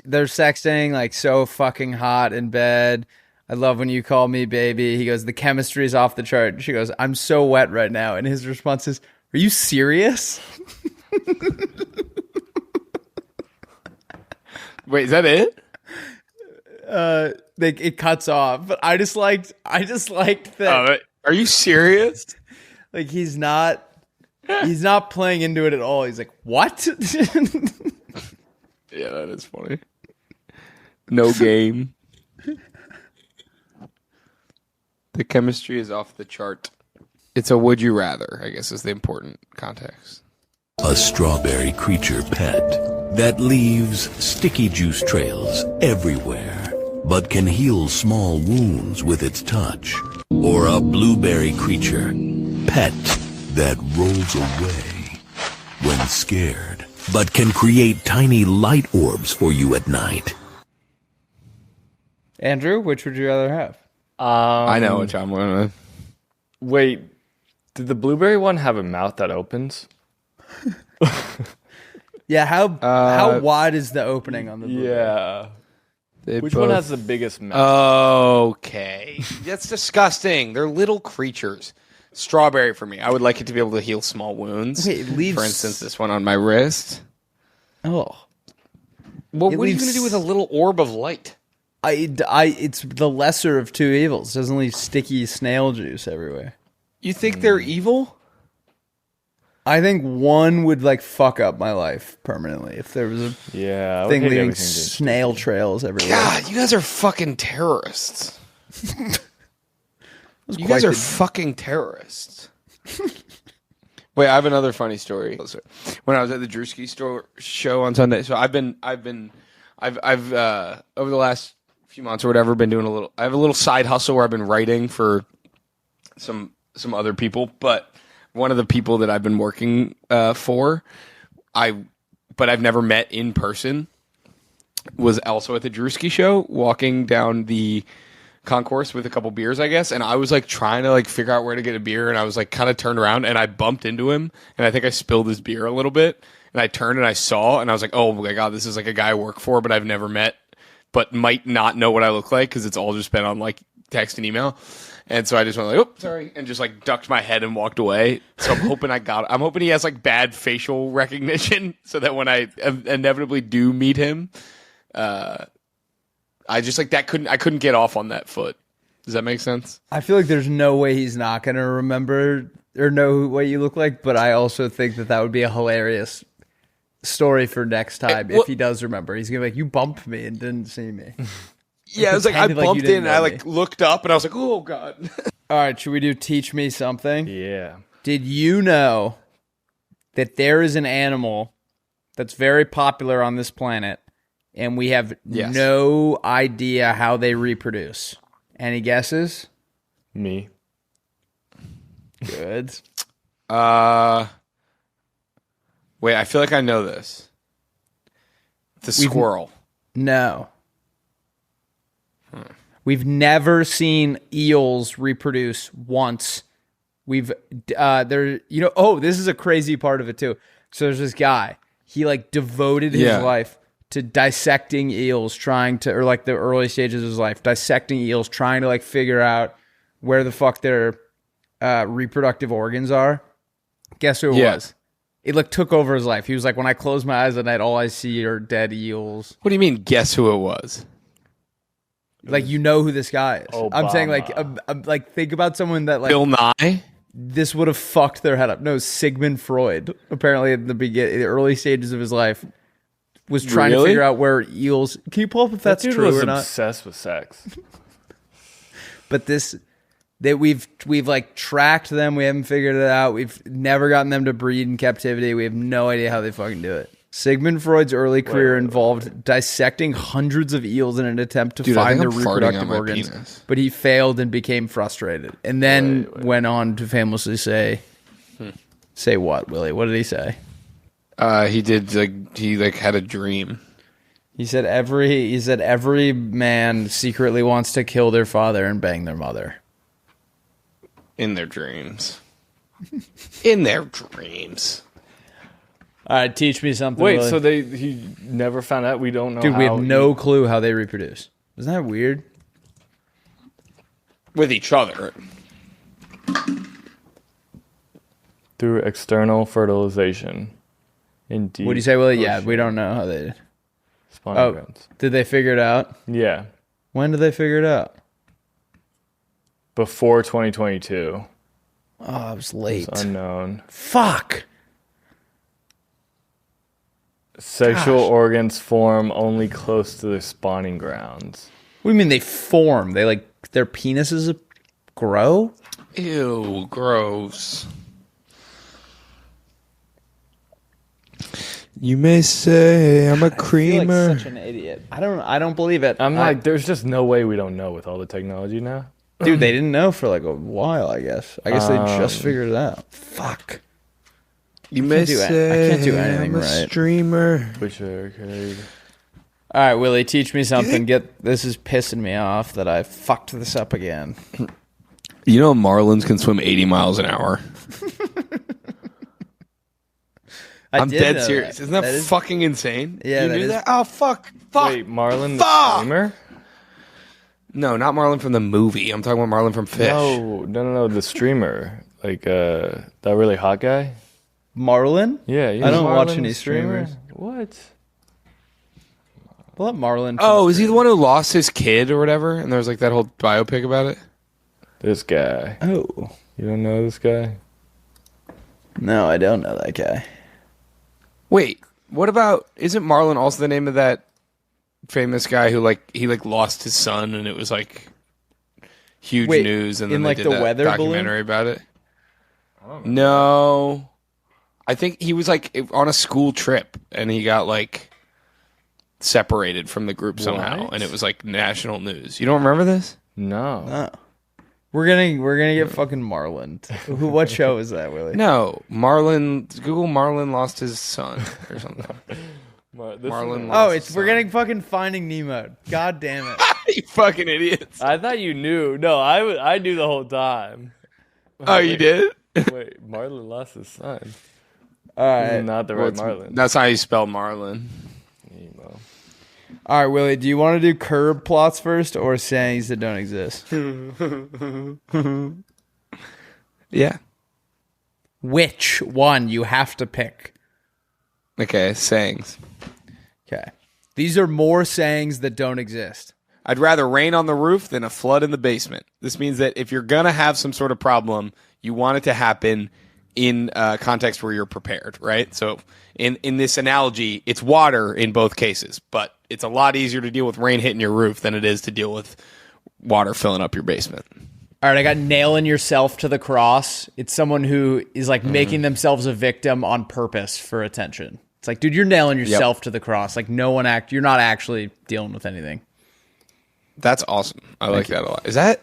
they're sexting like so fucking hot in bed. I love when you call me baby. He goes, the chemistry's off the chart. She goes, I'm so wet right now. And his response is, are you serious?
Wait, is that it?
It cuts off. But I just liked that.
Are you serious?
Like he's not playing into it at all. He's like, what?
Yeah, that is funny. No game. The chemistry is off the chart. It's a would you rather, I guess, is the important context.
A strawberry creature pet that leaves sticky juice trails everywhere, but can heal small wounds with its touch. Or a blueberry creature pet that rolls away when scared, but can create tiny light orbs for you at night.
Andrew, which would you rather have?
I know which I'm going to.
Wait, did the blueberry one have a mouth that opens?
Yeah, how wide is the opening on the blueberry?
Yeah. Which one has the biggest mouth?
Okay. That's disgusting. They're little creatures. Strawberry for me. I would like it to be able to heal small wounds.
Okay, it leaves...
For instance, this one on my wrist.
Oh.
Well, what are you going to do with a little orb of light?
It's the lesser of two evils. It doesn't leave sticky snail juice everywhere.
You think they're evil?
I think one would like fuck up my life permanently if there was a thing leaving snail trails everywhere.
God, you guys are fucking terrorists. You guys are fucking terrorists. Wait, I have another funny story. When I was at the Druski show on Sunday, so I've over the last few months or whatever been doing I have a little side hustle where I've been writing for some other people, but one of the people that I've been working for, but I've never met in person, was also at the Druski show, walking down the concourse with a couple beers, I guess, and I was like trying to like figure out where to get a beer, and I was like kind of turned around and I bumped into him, and I think I spilled his beer a little bit, and I turned and I saw, and I was like, oh my god, this is like a guy I work for, but I've never met, but might not know what I look like because it's all just been on like text and email. And so I just went like, oh, sorry, and just like ducked my head and walked away. So I'm hoping I'm hoping he has like bad facial recognition so that when I inevitably do meet him, I just like I couldn't get off on that foot. Does that make sense?
I feel like there's no way he's not going to remember or know what you look like, but I also think that would be a hilarious story for next time if he does remember. He's going to be like, you bumped me and didn't see me.
Yeah, it was like I bumped in and I like looked up and I was like, oh god.
All right, should we do Teach Me Something?
Yeah.
Did you know that there is an animal that's very popular on this planet and we have no idea how they reproduce? Any guesses?
Me.
Good.
Wait, I feel like I know this. The squirrel.
No. We've never seen eels reproduce once. This is a crazy part of it too. So there's this guy. He like devoted his life to dissecting eels, or like the early stages of his life, dissecting eels, trying to like figure out where the fuck their reproductive organs are. Guess who it
Yeah.
was? It like took over his life. He was like, when I close my eyes at night, all I see are dead eels.
What do you mean? Guess who it was?
Like, you know who this guy is.
Obama.
I'm saying like think about someone that like
Bill Nye.
this would have fucked their head up. No, Sigmund Freud. Apparently, at the early stages of his life, was trying to figure out where eels. Can you pull up if that's
That dude
true
was
or not?
obsessed with sex.
But that we've like tracked them. We haven't figured it out. We've never gotten them to breed in captivity. We have no idea how they fucking do it. Sigmund Freud's early career involved dissecting hundreds of eels in an attempt to find their reproductive organs, but he failed and became frustrated, and then went on to famously say, "Say what, Willie? What did he say?"
He did he had a dream.
He said every man secretly wants to kill their father and bang their mother.
In their dreams. In their dreams.
All right, teach me something.
Wait,
Willie.
so he never found out? We don't know.
Dude, we
how
have no clue how they reproduce. Isn't that weird?
With each other.
Through external fertilization. Indeed.
What do you say, Willie? Yeah, we don't know how they did.
Spawning grounds.
Did they figure it out?
Yeah.
When did they figure it out?
Before 2022.
Oh, it was late.
It's unknown.
Fuck.
Sexual organs form only close to their spawning grounds.
What do you mean they form? They like their penises grow?
Ew, gross. You may say I'm a creamer.
I feel like such an idiot. I don't believe it.
I'm like, there's just no way we don't know with all the technology now.
Dude, they didn't know for like a while, I guess. I guess they just figured it out. Fuck.
You may say
I can't do anything
I'm a
right.
streamer.
Which okay.
All right, Willie, teach me something. This is pissing me off that I fucked this up again.
You know marlins can swim 80 miles an hour. I'm dead serious.
That.
Isn't that fucking insane?
Yeah,
you
that
knew
is.
that? Oh, fuck.
Wait, Marlon the streamer?
No, not Marlon from the movie. I'm talking about Marlon from Fish.
No, the streamer. Like, that really hot guy?
Marlon?
Yeah,
I don't watch any streamers.
What?
Pull up Marlon.
Oh, is he the one who lost his kid or whatever? And there was like that whole biopic about it?
This guy.
Oh.
You don't know this guy?
No, I don't know that guy.
Wait, what about, isn't Marlon also the name of that famous guy who he lost his son and it was like huge news and then they did
the
that
weather
documentary about it? No. I think he was like on a school trip and he got like separated from the group somehow and it was like national news. You don't remember this?
No.
No. We're gonna get fucking Marlon. What show is that, Willie?
No, Marlon. Google Marlon lost his son or something. Marlon.
We're getting fucking Finding Nemo. God damn it!
You fucking idiots!
I thought you knew. No, I knew the whole time.
Oh, you did?
Wait, Marlon lost his son.
All right,
not the right Marlon.
That's how you spell Marlon.
Nemo.
All right, Willie. Do you want to do curb plots first or sayings that don't exist?
Yeah.
Which one you have to pick?
Okay, sayings.
Okay. These are more sayings that don't exist.
I'd rather rain on the roof than a flood in the basement. This means that if you're gonna have some sort of problem, you want it to happen in a context where you're prepared, right? So in this analogy, it's water in both cases, but it's a lot easier to deal with rain hitting your roof than it is to deal with water filling up your basement.
All right, I got nailing yourself to the cross. It's someone who is like making themselves a victim on purpose for attention. It's like, dude, you're nailing yourself to the cross. Like you're not actually dealing with anything.
That's awesome. I like that a lot.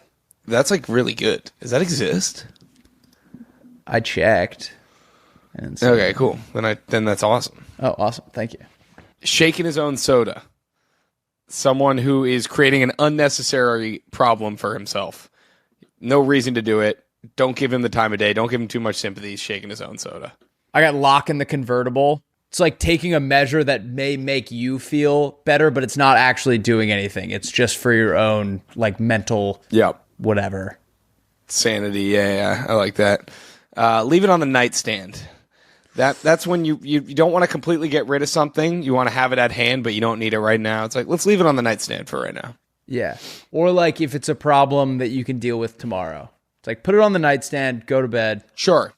That's like really good. Does that exist?
I checked.
Okay, cool. Then that's awesome.
Oh, awesome. Thank you.
Shaking his own soda. Someone who is creating an unnecessary problem for himself. No reason to do it. Don't give him the time of day. Don't give him too much sympathy. He's shaking his own soda.
I got lock in the convertible. It's like taking a measure that may make you feel better, but it's not actually doing anything. It's just for your own like mental whatever.
Sanity. Yeah, I like that. Leave it on the nightstand. That's when you don't want to completely get rid of something. You want to have it at hand, but you don't need it right now. It's like, let's leave it on the nightstand for right now.
Yeah. Or like if it's a problem that you can deal with tomorrow. It's like, put it on the nightstand, go to bed.
Sure.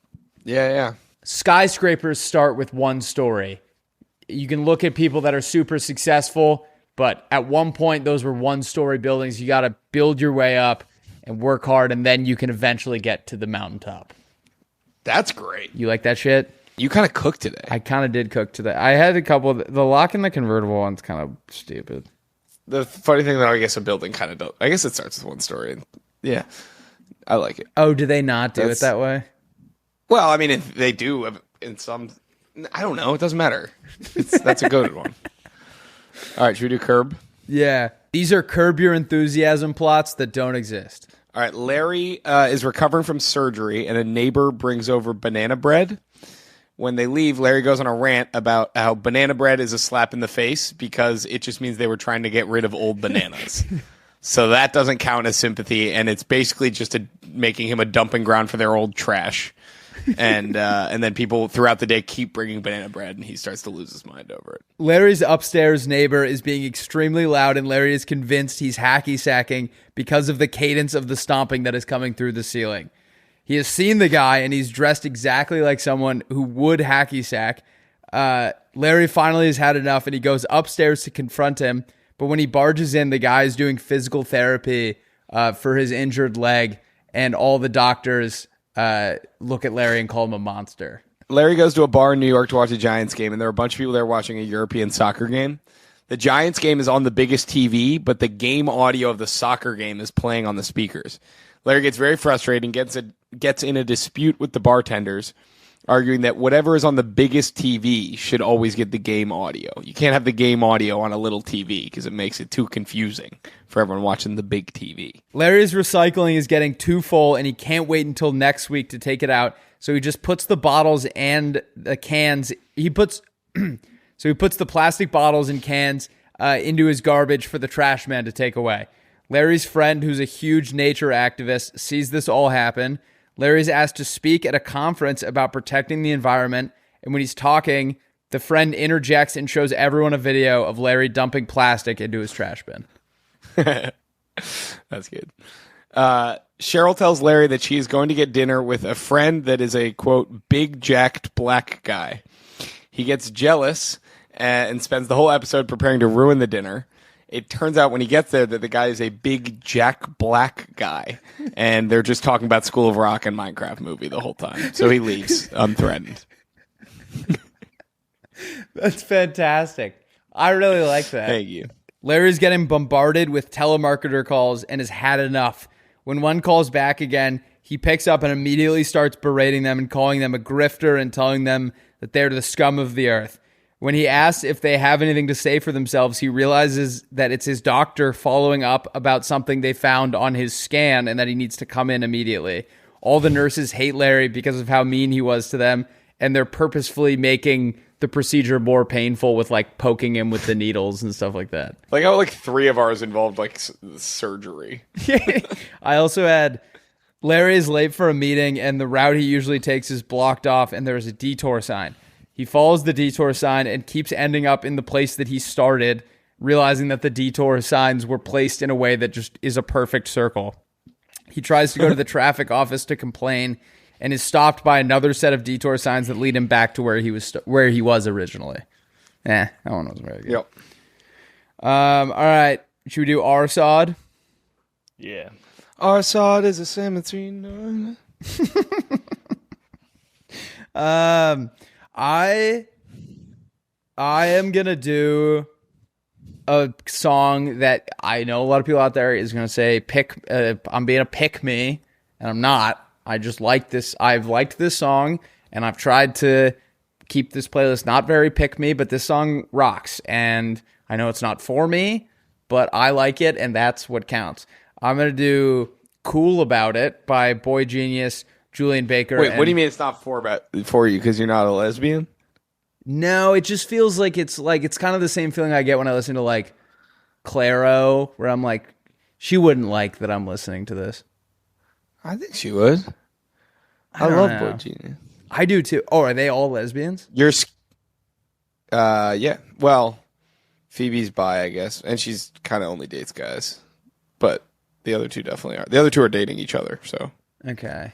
Yeah.
Skyscrapers start with one story. You can look at people that are super successful, but at one point, those were one-story buildings. You got to build your way up and work hard, and then you can eventually get to the mountaintop.
That's great.
You like that shit?
You kind of cooked today.
I kind of did cook today. I had a couple of the lock in the convertible one's kind of stupid.
The funny thing, though, I guess a building kind of does. I guess it starts with one story. Yeah, I like it.
Oh, do they not do it that way?
Well, I mean, if they do in some, I don't know. It doesn't matter. That's a good one. All right, should we do Curb?
Yeah. These are Curb Your Enthusiasm plots that don't exist.
All right, Larry is recovering from surgery, and a neighbor brings over banana bread. When they leave, Larry goes on a rant about how banana bread is a slap in the face because it just means they were trying to get rid of old bananas. So that doesn't count as sympathy, and it's basically just making him a dumping ground for their old trash. And then people throughout the day keep bringing banana bread, and he starts to lose his mind over it.
Larry's upstairs neighbor is being extremely loud, and Larry is convinced he's hacky sacking because of the cadence of the stomping that is coming through the ceiling. He has seen the guy, and he's dressed exactly like someone who would hacky sack. Larry finally has had enough, and he goes upstairs to confront him. But when he barges in, the guy is doing physical therapy for his injured leg, and all the doctors look at Larry and call him a monster.
Larry goes to a bar in New York to watch a Giants game, and there are a bunch of people there watching a European soccer game. The Giants game is on the biggest TV, but the game audio of the soccer game is playing on the speakers. Larry gets very frustrated and gets in a dispute with the bartenders, arguing that whatever is on the biggest TV should always get the game audio. You can't have the game audio on a little TV because it makes it too confusing for everyone watching the big TV.
Larry's recycling is getting too full, and he can't wait until next week to take it out. So he just puts the bottles and the cans. He puts the plastic bottles and cans into his garbage for the trash man to take away. Larry's friend, who's a huge nature activist, sees this all happen. Larry's asked to speak at a conference about protecting the environment, and when he's talking, the friend interjects and shows everyone a video of Larry dumping plastic into his trash bin.
That's good. Cheryl tells Larry that she is going to get dinner with a friend that is a, quote, big jacked black guy. He gets jealous and spends the whole episode preparing to ruin the dinner. It turns out when he gets there that the guy is a big Jack Black guy, and they're just talking about School of Rock and Minecraft movie the whole time. So he leaves unthreatened.
That's fantastic. I really like that.
Thank you.
Larry's getting bombarded with telemarketer calls and has had enough. When one calls back again, he picks up and immediately starts berating them and calling them a grifter and telling them that they're the scum of the earth. When he asks if they have anything to say for themselves, he realizes that it's his doctor following up about something they found on his scan and that he needs to come in immediately. All the nurses hate Larry because of how mean he was to them, and they're purposefully making the procedure more painful with like poking him with the needles and stuff like that.
Like how like 3 of ours involved like surgery.
I also had Larry is late for a meeting and the route he usually takes is blocked off and there's a detour sign. He follows the detour sign and keeps ending up in the place that he started, realizing that the detour signs were placed in a way that just is a perfect circle. He tries to go to the traffic office to complain and is stopped by another set of detour signs that lead him back to where he was originally. That one wasn't very good.
Yep.
All right. Should we do rsotd?
Yeah.
rsotd is a cemetery. No.
I am going to do a song that I know a lot of people out there is going to say, I'm being a pick me, and I'm not. I just like this. I've liked this song, and I've tried to keep this playlist not very pick me, but this song rocks. And I know it's not for me, but I like it, and that's what counts. I'm going to do Cool About It by Boy Genius, Julian Baker.
Wait, what do you mean it's not for you? Because you're not a lesbian?
No, it just feels like it's kind of the same feeling I get when I listen to like Clairo, where I'm like, she wouldn't like that I'm listening to this.
I think she would. I love Boy Genius.
I do too. Oh, are they all lesbians?
Yeah. Well, Phoebe's bi, I guess, and she's kind of only dates guys, but the other two definitely are. The other two are dating each other. So
okay,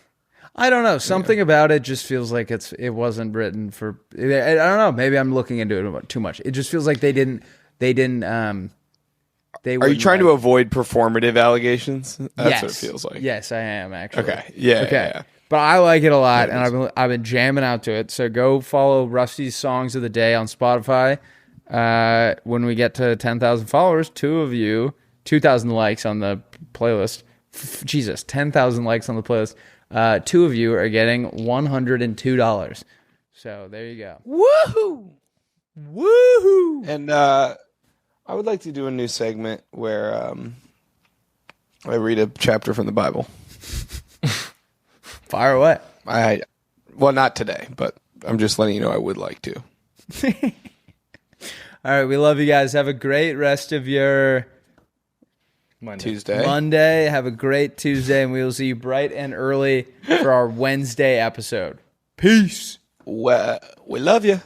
I don't know. Something about it just feels like it wasn't written for. I don't know. Maybe I'm looking into it too much. It just feels like they didn't. Are
you trying to avoid performative allegations? That's what it feels like.
Yes, I am actually.
Okay. Yeah. Okay. Yeah.
But I like it a lot, and I've been jamming out to it. So go follow Rusty's Songs of the Day on Spotify. When we get to 10,000 followers, 2,000 likes on the playlist. Jesus, 10,000 likes on the playlist. 2 of you are getting $102. So there you go.
Woohoo!
Woohoo!
And I would like to do a new segment where I read a chapter from the Bible.
Fire away.
Well, not today, but I'm just letting you know I would like to.
All right, we love you guys. Have a great rest of your
Monday.
Have a great Tuesday, and we will see you bright and early for our Wednesday episode. Peace.
We love you.